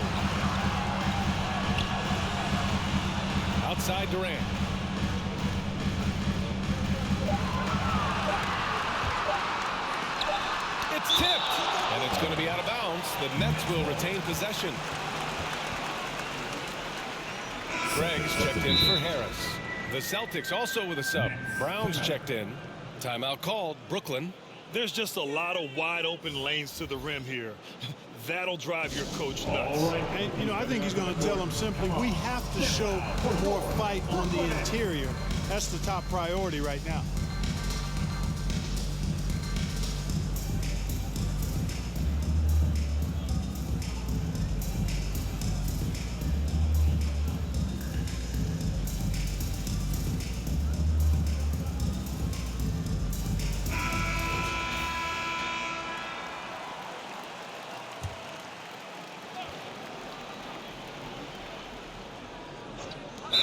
Outside, Durant. It's tipped, and it's going to be out of bounds. The Nets will retain possession. Greg's checked in for Harris. The Celtics also with a sub. Brown's checked in. Timeout called. Brooklyn. There's just a lot of wide open lanes to the rim here. That'll drive your coach nuts. All right. And, you know, I think he's going to tell them simply, we have to show more fight on the interior. That's the top priority right now.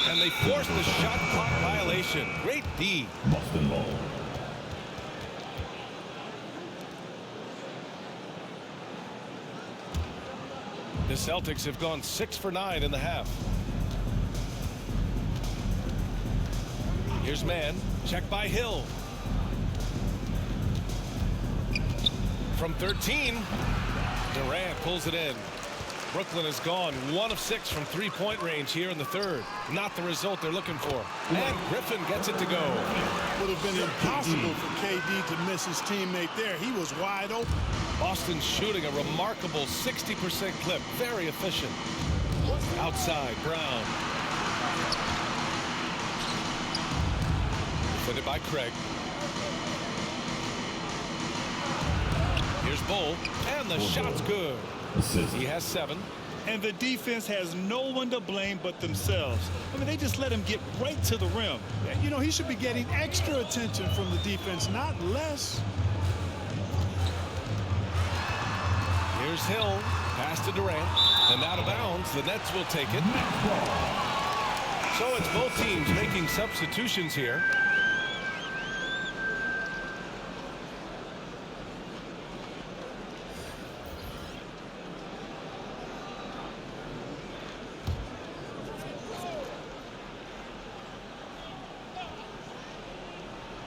And they forced the shot clock violation. Great D. Boston ball. The Celtics have gone 6 for 9 in the half. Here's Mann. Check by Hill. From 13. Durant pulls it in. Brooklyn has gone 1 of 6 from three-point range here in the third. Not the result they're looking for. And Griffin gets it to go. Would have been impossible for KD to miss his teammate there. He was wide open. Boston's shooting a remarkable 60% clip. Very efficient. Outside, Brown. Defended by Craig. Here's Bull. And the shot's good. He has 7. And the defense has no one to blame but themselves. I mean, they just let him get right to the rim. You know, he should be getting extra attention from the defense, not less. Here's Hill. Pass to Durant. And out of bounds. The Nets will take it. So it's both teams making substitutions here.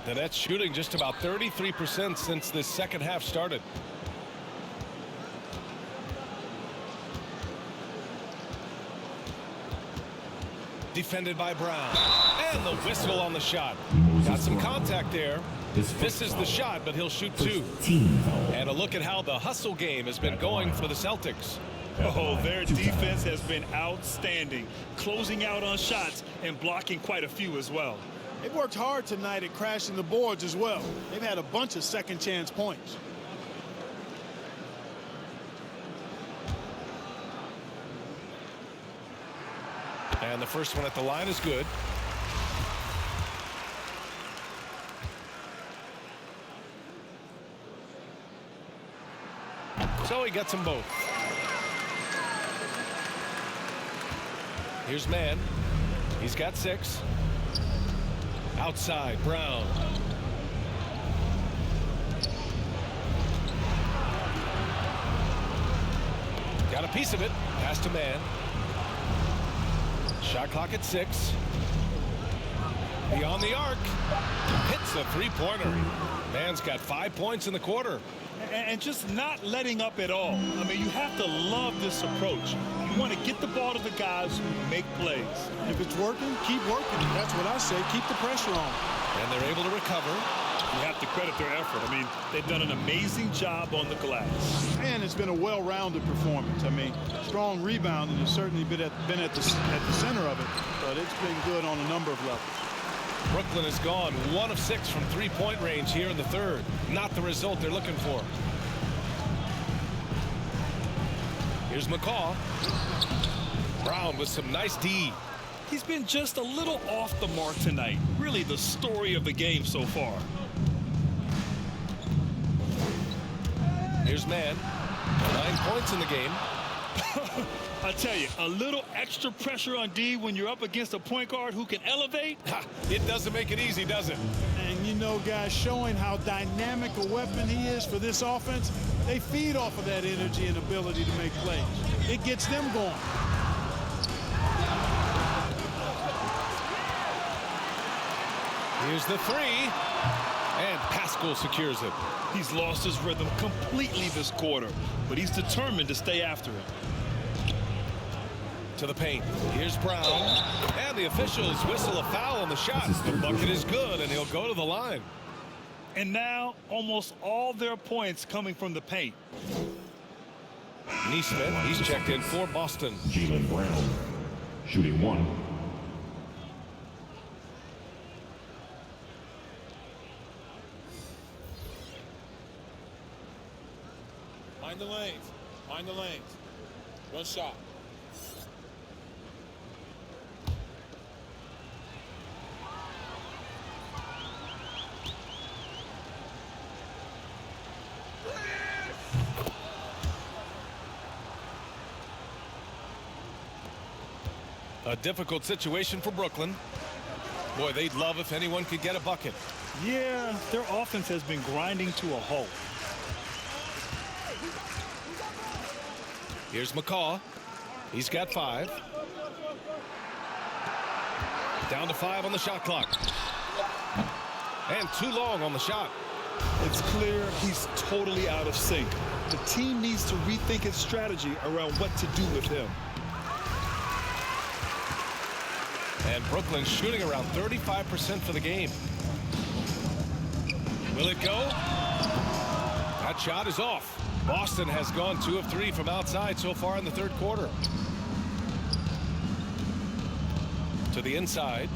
The Nets shooting just about 33% since this second half started. Defended by Brown. And the whistle on the shot. Got some contact there. This is the shot, but he'll shoot 2. And a look at how the hustle game has been going for the Celtics. Oh, their defense has been outstanding, closing out on shots and blocking quite a few as well. They've worked hard tonight at crashing the boards as well. They've had a bunch of second chance points. And the first one at the line is good. So he gets them both. Here's Mann. He's got 6. Outside, Brown. Got a piece of it. Pass to Mann. Shot clock at 6. Beyond the arc. Hits the three-pointer. Mann's got 5 points in the quarter. And just not letting up at all. I mean, you have to love this approach. You want to get the ball to the guys who make plays. If it's working, keep working. That's what I say. Keep the pressure on. And they're able to recover. You have to credit their effort. I mean, they've done an amazing job on the glass. And it's been a well-rounded performance. I mean, strong rebounding has certainly been at the center of it, but it's been good on a number of levels. Brooklyn has gone 1 of 6 from three-point range here in the third. Not the result they're looking for. Here's McCaw. Brown with some nice D. He's been just a little off the mark tonight. Really the story of the game so far. Here's Mann. 9 points in the game. I tell you, a little extra pressure on D when you're up against a point guard who can elevate. It doesn't make it easy, does it? And you know, guys, showing how dynamic a weapon he is for this offense, they feed off of that energy and ability to make plays. It gets them going. Here's the three. And Pascal secures it. He's lost his rhythm completely this quarter, but he's determined to stay after it. To the paint. Here's Brown. And the officials whistle a foul on the shot. The bucket is good, and he'll go to the line. And now, almost all their points coming from the paint. Neesmith, he's checked in for Boston. Jaylen Brown, shooting 1. Mind the lanes. Mind the lanes. One shot. A difficult situation for Brooklyn. Boy, they'd love if anyone could get a bucket. Yeah, their offense has been grinding to a halt. Here's McCaw. He's got 5. Down to 5 on the shot clock. And too long on the shot. It's clear he's totally out of sync. The team needs to rethink its strategy around what to do with him. And Brooklyn's shooting around 35% for the game. Will it go? That shot is off. Boston has gone 2 of 3 from outside so far in the third quarter. To the inside.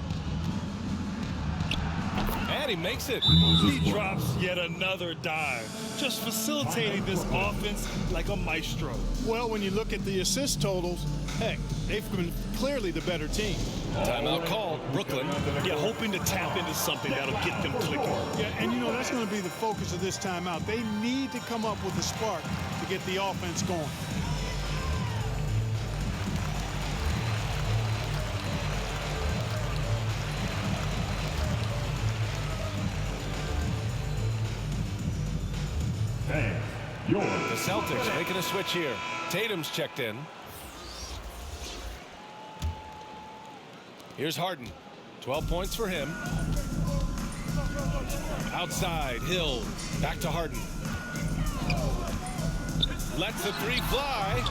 And he makes it. He drops yet another dive, just facilitating this offense like a maestro. Well, when you look at the assist totals, heck, they've been clearly the better team. Timeout called. Brooklyn. Yeah, hoping to tap into something that'll get them clicking. Yeah, and you know, that's going to be the focus of this timeout. They need to come up with a spark to get the offense going. The Celtics making a switch here. Tatum's checked in. Here's Harden. 12 points for him. Outside, Hill. Back to Harden. Lets the 3 fly.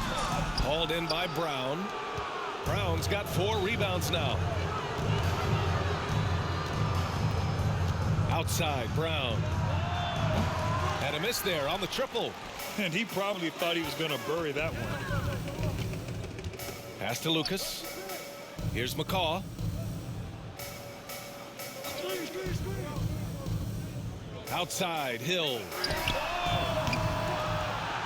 Hauled in by Brown. Brown's got 4 rebounds now. Outside, Brown. Had a miss there on the triple. And he probably thought he was going to bury that one. Pass to Lucas. Here's McCaw. Outside, Hill.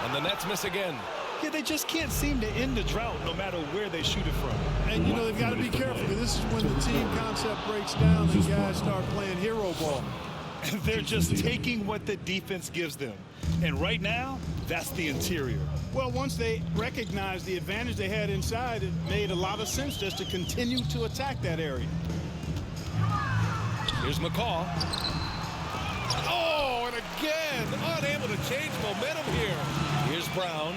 And the Nets miss again. Yeah, they just can't seem to end the drought no matter where they shoot it from. And, you know, they've got to be careful because this is when the team concept breaks down and guys start playing hero ball. And they're just taking what the defense gives them. And right now, that's the interior. Well, once they recognized the advantage they had inside, it made a lot of sense just to continue to attack that area. Here's McCaw. Oh, and again, unable to change momentum here. Here's Brown.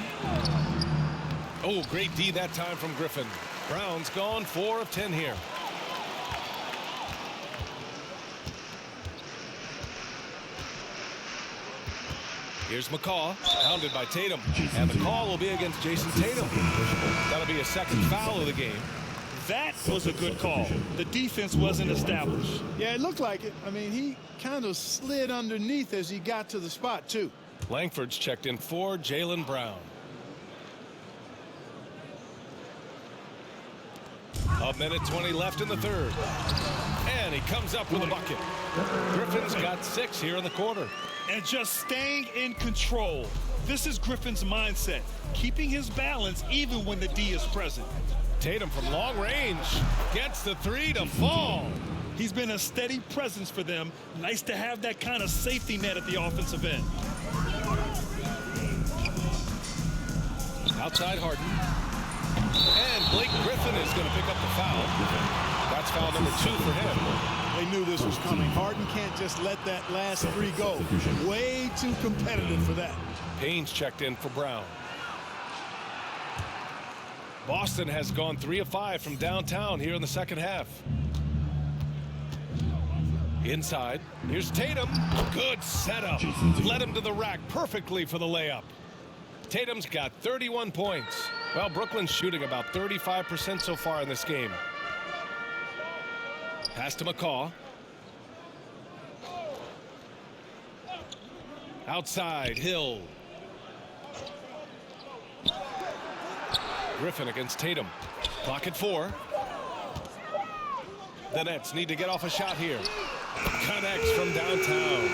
Oh, great D that time from Griffin. Brown's gone 4 of 10 here. Here's McCaw, pounded by Tatum. And the call will be against Jason Tatum. That'll be a second foul of the game. That was a good call. The defense wasn't established. Yeah, it looked like it. I mean, he kind of slid underneath as he got to the spot, too. Langford's checked in for Jaylen Brown. A minute 20 left in the third. And he comes up with a bucket. Griffin's got 6 here in the quarter. And just staying in control. This is Griffin's mindset, keeping his balance even when the D is present. Tatum from long range gets the 3 to fall. He's been a steady presence for them. Nice to have that kind of safety net at the offensive end. Outside Harden. And Blake Griffin is going to pick up the foul. That's foul number 2 for him. They knew this was coming. Harden can't just let that last 3 go. Way too competitive for that. Payne's checked in for Brown. Boston has gone 3 of 5 from downtown here in the second half. Inside, here's Tatum. Good setup. Led him to the rack perfectly for the layup. Tatum's got 31 points. Well, Brooklyn's shooting about 35% so far in this game. Pass to McCaw. Outside, Hill. Griffin against Tatum. Clock at 4. The Nets need to get off a shot here. Connects from downtown.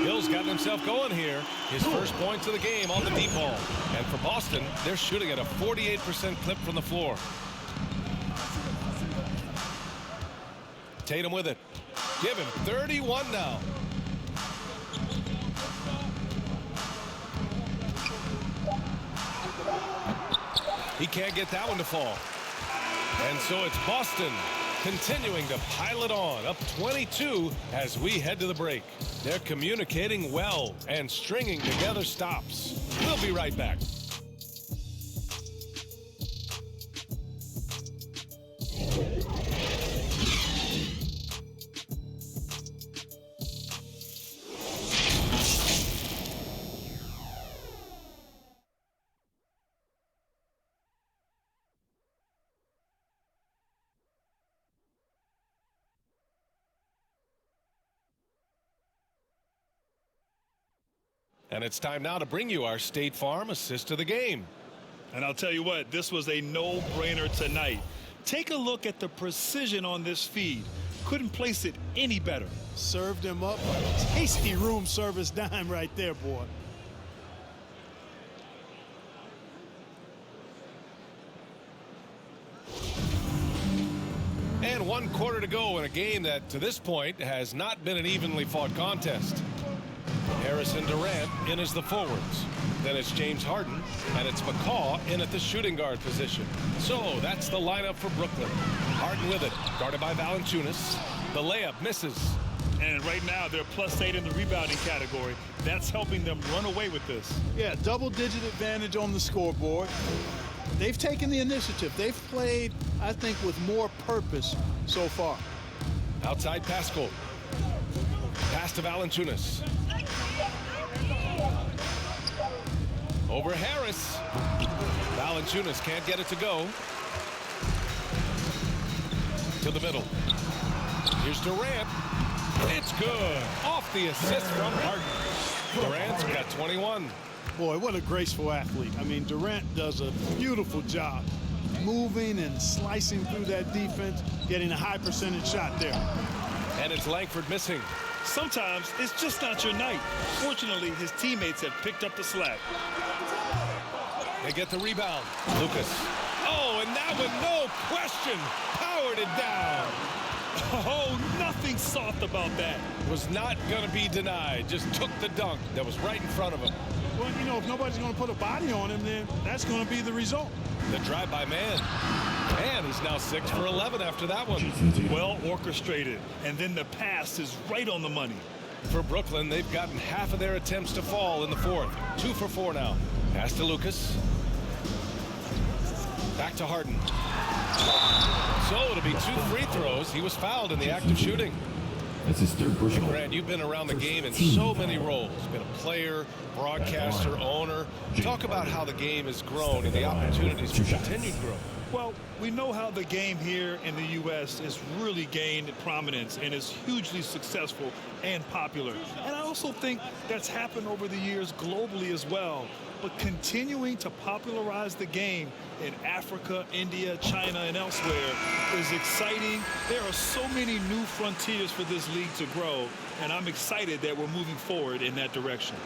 Hill's gotten himself going here. His first points of the game on the deep ball. And for Boston, they're shooting at a 48% clip from the floor. Tatum with it. Give him 31 now. He can't get that one to fall. And so it's Boston continuing to pile it on, up 22 as we head to the break. They're communicating well and stringing together stops. We'll be right back. And it's time now to bring you our State Farm assist of the game. And I'll tell you what, this was a no-brainer tonight. Take a look at the precision on this feed. Couldn't place it any better. Served him up a tasty room service dime right there, boy. And 1 quarter to go in a game that to this point has not been an evenly fought contest. Harris and Durant in as the forwards. Then it's James Harden, and it's McCaw in at the shooting guard position. So that's the lineup for Brooklyn. Harden with it, guarded by Valanciunas. The layup misses. And right now they're +8 in the rebounding category. That's helping them run away with this. Yeah, double-digit advantage on the scoreboard. They've taken the initiative. They've played, I think, with more purpose so far. Outside Pascal. Pass to Valanciunas. Over Harris. Valanciunas can't get it to go. To the middle. Here's Durant. It's good. Off the assist from Harden. Durant's got 21. Boy, what a graceful athlete. I mean, Durant does a beautiful job moving and slicing through that defense, getting a high percentage shot there. And it's Langford missing. Sometimes it's just not your night. Fortunately, his teammates have picked up the slack. They get the rebound. Lucas. Oh, and that one, no question, powered it down. Oh, nothing soft about that. Was not going to be denied. Just took the dunk that was right in front of him. Well, you know, if nobody's going to put a body on him, then that's going to be the result. The drive-by man. And he's now 6 for 11 after that one. Well orchestrated. And then the pass is right on the money. For Brooklyn, they've gotten half of their attempts to fall in the fourth. 2 for 4 now. Pass to Lucas. Back to Harden. So it'll be 2 free throws. He was fouled in the act of shooting. That's his third personal. Grant, you've been around the game in so many roles. Been a player, broadcaster, owner. Talk about how the game has grown and the opportunities for continued growth. Well, we know how the game here in the U.S. has really gained prominence and is hugely successful and popular. And I also think that's happened over the years globally as well. But continuing to popularize the game in Africa, India, China, and elsewhere is exciting. There are so many new frontiers for this league to grow, and I'm excited that we're moving forward in that direction.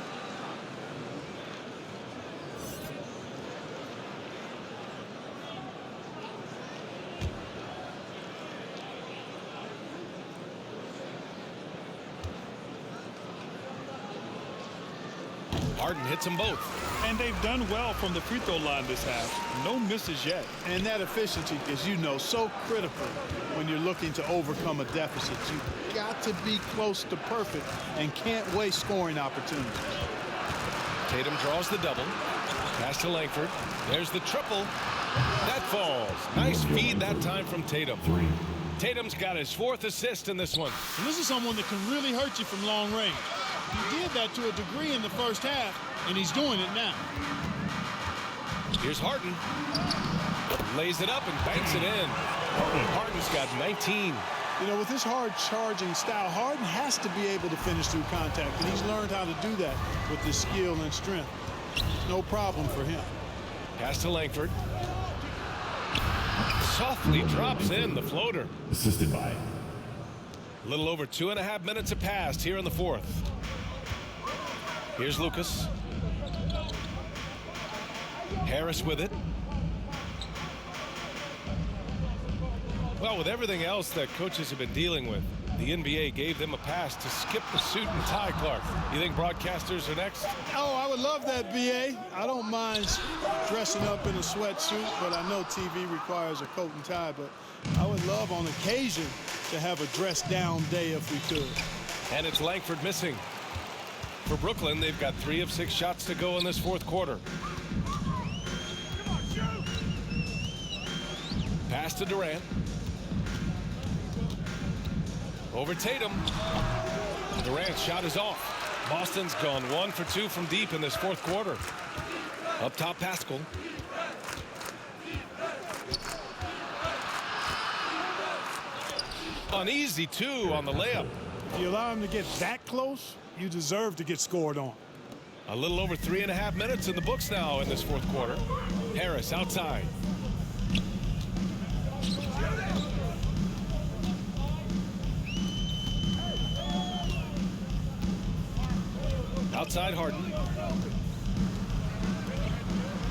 Harden hits them both. And they've done well from the free throw line this half. No misses yet. And that efficiency, as you know, so critical when you're looking to overcome a deficit. You've got to be close to perfect and can't waste scoring opportunities. Tatum draws the double. Pass to Langford. There's the triple. That falls. Nice feed that time from Tatum. Tatum's got his 4th assist in this one. And this is someone that can really hurt you from long range. He did that to a degree in the first half, and he's doing it now. Here's Harden. Lays it up and banks it in. Harden's got 19. You know, with his hard charging style, Harden has to be able to finish through contact, and he's learned how to do that with his skill and strength. No problem for him. Pass to Langford. Softly drops in the floater. Assisted by. A little over 2.5 minutes have passed here in the 4th. Here's Lucas. Harris with it. Well, with everything else that coaches have been dealing with, the NBA gave them a pass to skip the suit and tie, Clark. You think broadcasters are next? Oh, I would love that, BA. I don't mind dressing up in a sweatsuit, but I know TV requires a coat and tie. But I would love on occasion to have a dress-down day if we could. And it's Langford missing. For Brooklyn, they've got 3 of 6 shots to go in this 4th quarter. Pass to Durant. Over Tatum. Durant's shot is off. Boston's gone 1 for 2 from deep in this 4th quarter. Up top, Pascal. An easy 2 on the layup. If you allow him to get that close, you deserve to get scored on. A little over 3.5 minutes in the books now in this 4th quarter. Harris outside. Outside Harden.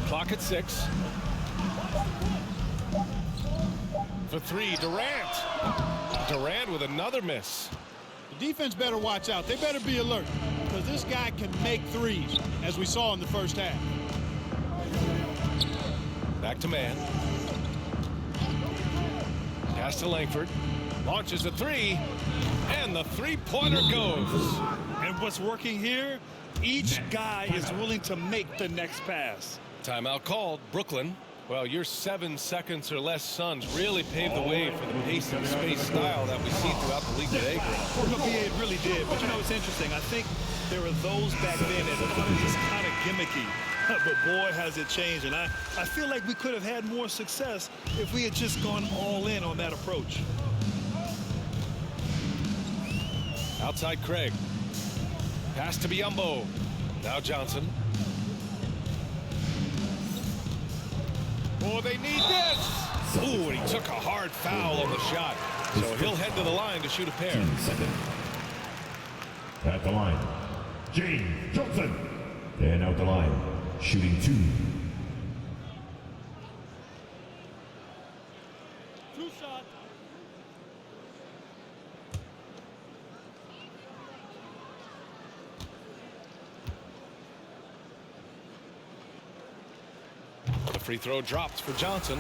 Clock at 6. For 3, Durant. Durant with another miss. The defense better watch out. They better be alert because this guy can make threes, as we saw in the first half. Back to man. Pass to Langford. Launches a 3. And the 3-pointer goes. And what's working here, each guy is willing to make the next pass. Timeout called. Brooklyn. Well, your 7 seconds or less Suns really paved the way for the pace and space style that we see throughout the league today. It really did. But, you know, it's interesting. I think there were those back then that thought it was just kind of gimmicky. But, boy, has it changed. And I feel like we could have had more success if we had just gone all in on that approach. Outside Craig. Pass to Biyombo. Now Johnson. Oh, they need this. Ooh, and he took a hard foul on the shot. So he'll head to the line to shoot a pair. At the line, James Johnson. And out the line, shooting 2. The free throw dropped for Johnson.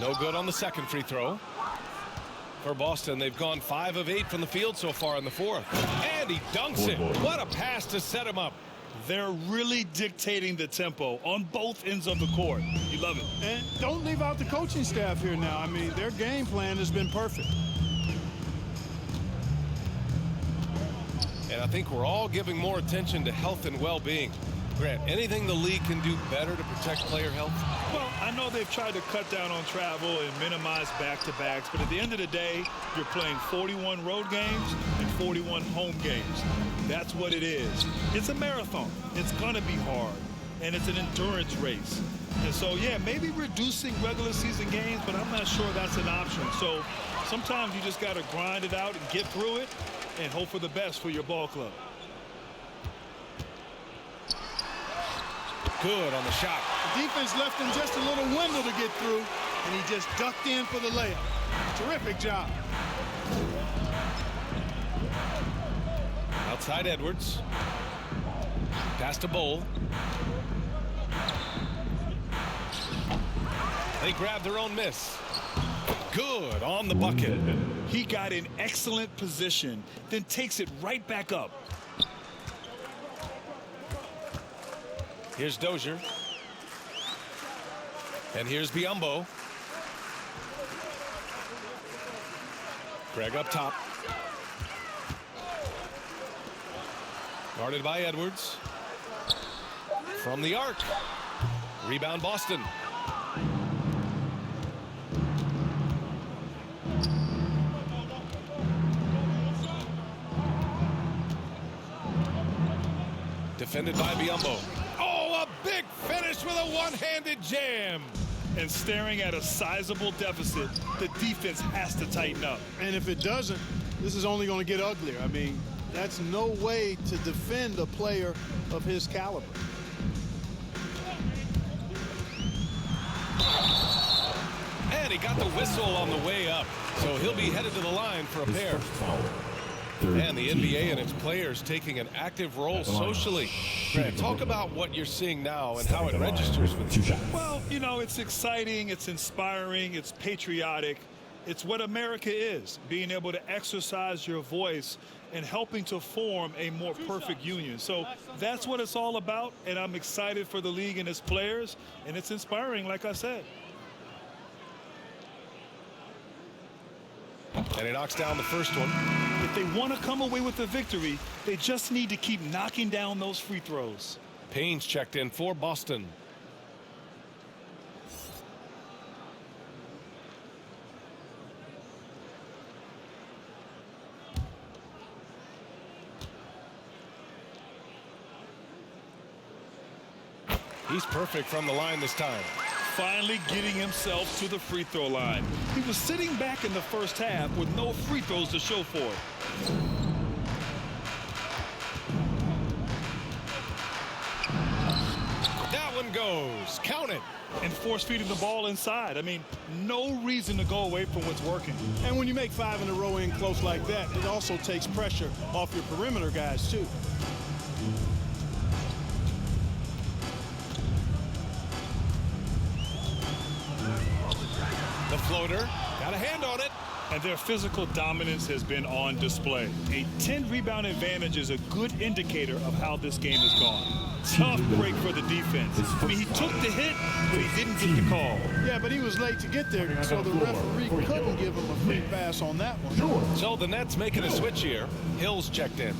No good on the second free throw. For Boston, they've gone 5 of 8 from the field so far in the 4th. And he dunks it. What a pass to set him up. They're really dictating the tempo on both ends of the court. You love it. And don't leave out the coaching staff here now. I mean, their game plan has been perfect. And I think we're all giving more attention to health and well-being. Grant, anything the league can do better to protect player health? Well, I know they've tried to cut down on travel and minimize back-to-backs, but at the end of the day, you're playing 41 road games and 41 home games. That's what it is. It's a marathon. It's going to be hard, and it's an endurance race. And so, yeah, maybe reducing regular season games, but I'm not sure that's an option. So Sometimes you just got to grind it out and get through it and hope for the best for your ball club. Good on the shot. The defense left him just a little window to get through, and he just ducked in for the layup. Terrific job. Outside Edwards. Pass to Bowl. They grab their own miss. Good on the bucket. He got in excellent position, then takes it right back up. Here's Dozier. And here's Biyombo. Greg up top. Guarded by Edwards. From the arc. Rebound Boston. Defended by Biyombo. Oh, a big finish with a one-handed jam. And staring at a sizable deficit, the defense has to tighten up. And if it doesn't, this is only going to get uglier. I mean, that's no way to defend a player of his caliber. And he got the whistle on the way up, so he'll be headed to the line for a pair. And the NBA and its players taking an active role socially. Grant, talk about what you're seeing now and how it registers with you. Well, you know, it's exciting, it's inspiring, it's patriotic. It's what America is, being able to exercise your voice and helping to form a more perfect union. So that's what it's all about, and I'm excited for the league and its players, and it's inspiring, like I said. And he knocks down the first one. If they want to come away with a victory, they just need to keep knocking down those free throws. Payne's checked in for Boston. He's perfect from the line this time. Finally getting himself to the free throw line. He was sitting back in the first half with no free throws to show for it. That one goes. Count it. And force feeding the ball inside. I mean, no reason to go away from what's working. And when you make 5 in a row in close like that, it also takes pressure off your perimeter guys, too. The floater, got a hand on it. And their physical dominance has been on display. A 10-rebound advantage is a good indicator of how this game has gone. Tough break for the defense. I mean, he took the hit, but he didn't get the call. Yeah, but he was late to get there, so the referee couldn't give him a free pass on that one. So the Nets making a switch here. Hill's checked in.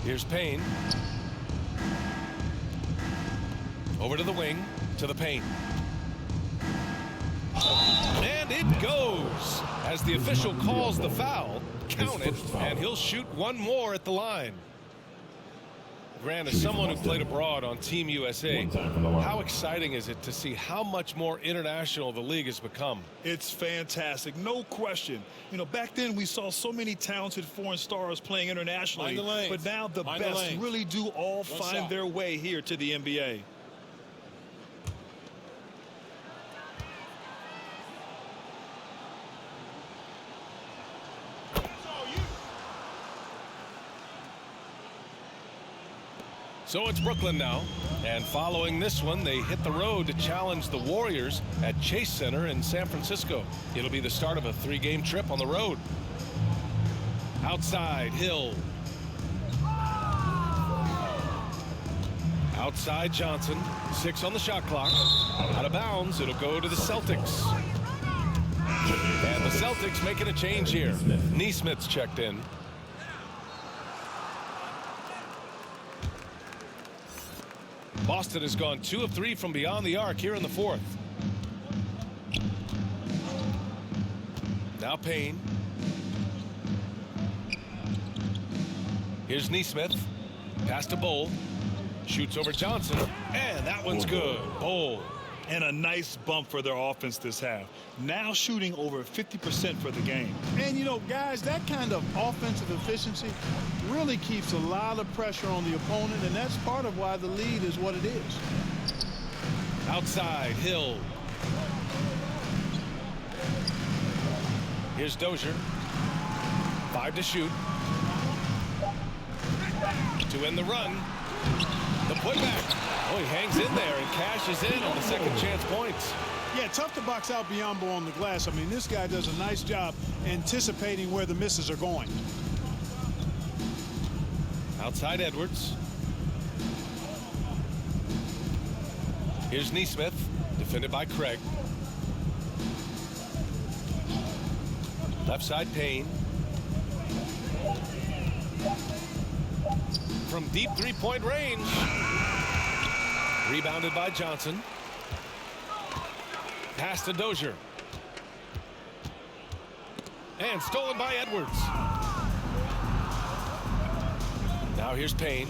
Here's Payne. Over to the wing, to the paint. And it goes. As the official calls the foul, count it, and he'll shoot one more at the line. Grant, as someone who played abroad on Team USA, how exciting is it to see how much more international the league has become? It's fantastic, no question. You know, back then we saw so many talented foreign stars playing internationally, but now the best really do all find their way here to the NBA. So it's Brooklyn now, and following this one, they hit the road to challenge the Warriors at Chase Center in San Francisco. It'll be the start of a 3-game trip on the road. Outside, Hill. Outside, Johnson. 6 on the shot clock. Out of bounds, it'll go to the Celtics. And the Celtics making a change here. Neesmith's checked in. Boston has gone 2 of 3 from beyond the arc here in the 4th. Now Payne. Here's Neesmith. Pass to Bowl. Shoots over Johnson. And that one's good. Bowl And a nice bump for their offense this half. Now shooting over 50% for the game. And, you know, guys, that kind of offensive efficiency really keeps a lot of pressure on the opponent, and that's part of why the lead is what it is. Outside, Hill. Here's Dozier. 5 to shoot. To end the run. The putback. Oh, he hangs in there and cashes in on the second chance points. Yeah, tough to box out Biyombo on the glass. I mean, this guy does a nice job anticipating where the misses are going. Outside Edwards. Here's Neesmith, defended by Craig. Left side Payne. From deep three-point range. Rebounded by Johnson. Pass to Dozier. And stolen by Edwards. Now here's Payne.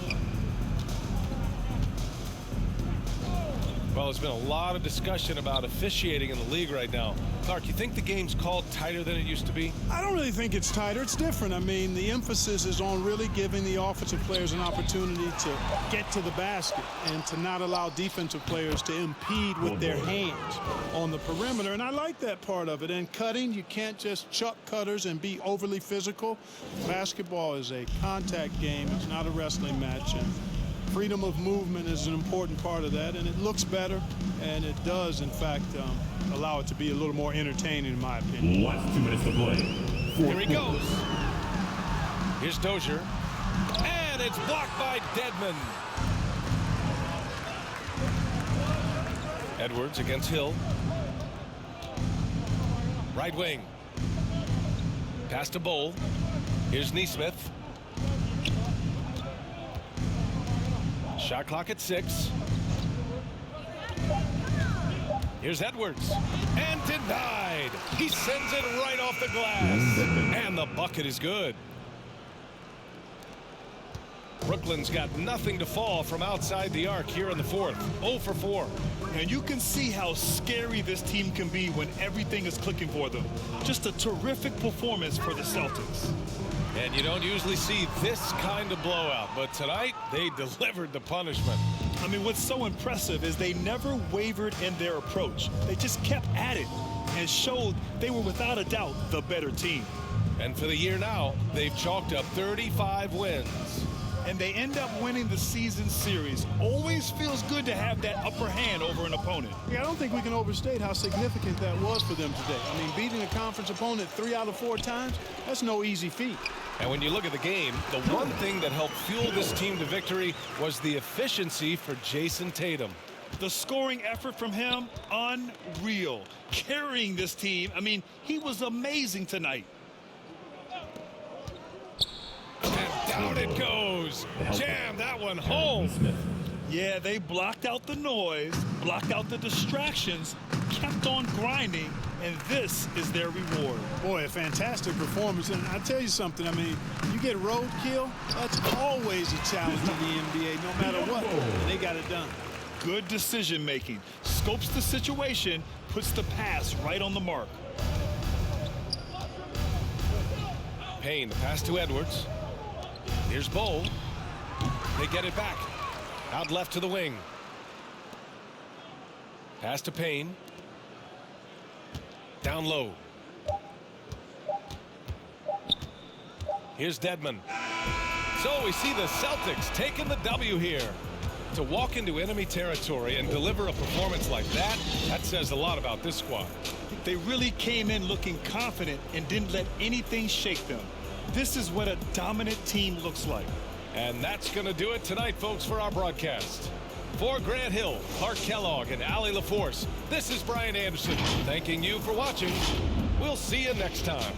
Well, there's been a lot of discussion about officiating in the league right now. Clark, you think the game's called tighter than it used to be? I don't really think it's tighter. It's different. I mean, the emphasis is on really giving the offensive players an opportunity to get to the basket and to not allow defensive players to impede with their hands on the perimeter. And I like that part of it. And cutting, you can't just chuck cutters and be overly physical. Basketball is a contact game. It's not a wrestling match. And freedom of movement is an important part of that, and it looks better, and it does, in fact, allow it to be a little more entertaining, in my opinion. Last 2 minutes to play. Here he goes. Here's Dozier, and it's blocked by Dedmon. Edwards against Hill. Right wing. Pass to Bowl. Here's Neesmith. Shot clock at 6. Here's Edwards. And denied. He sends it right off the glass. And the bucket is good. Brooklyn's got nothing to fall from outside the arc here in the fourth. 0 for 4. And you can see how scary this team can be when everything is clicking for them. Just a terrific performance for the Celtics. And you don't usually see this kind of blowout, but tonight they delivered the punishment. I mean, what's so impressive is they never wavered in their approach. They just kept at it and showed they were without a doubt the better team. And for the year now, they've chalked up 35 wins. And they end up winning the season series. Always feels good to have that upper hand over an opponent. Yeah, I don't think we can overstate how significant that was for them today. I mean, beating a conference opponent 3 out of 4 times, that's no easy feat. And when you look at the game, the one thing that helped fuel this team to victory was the efficiency for Jason Tatum. The scoring effort from him, unreal. Carrying this team, I mean, he was amazing tonight. And down it goes. Jam that one home. Yeah, they blocked out the noise, blocked out the distractions, kept on grinding, and this is their reward. Boy, a fantastic performance. And I'll tell you something, I mean, you get roadkill, that's always a challenge in the NBA, no matter what. They got it done. Good decision making. Scopes the situation, puts the pass right on the mark. Payne, the pass to Edwards. Here's Bowl. They get it back. Out left to the wing. Pass to Payne. Down low. Here's Dedmon. So we see the Celtics taking the W here. To walk into enemy territory and deliver a performance like that, that says a lot about this squad. They really came in looking confident and didn't let anything shake them. This is what a dominant team looks like. And that's going to do it tonight, folks, for our broadcast. For Grant Hill, Clark Kellogg, and Allie LaForce, this is Brian Anderson thanking you for watching. We'll see you next time.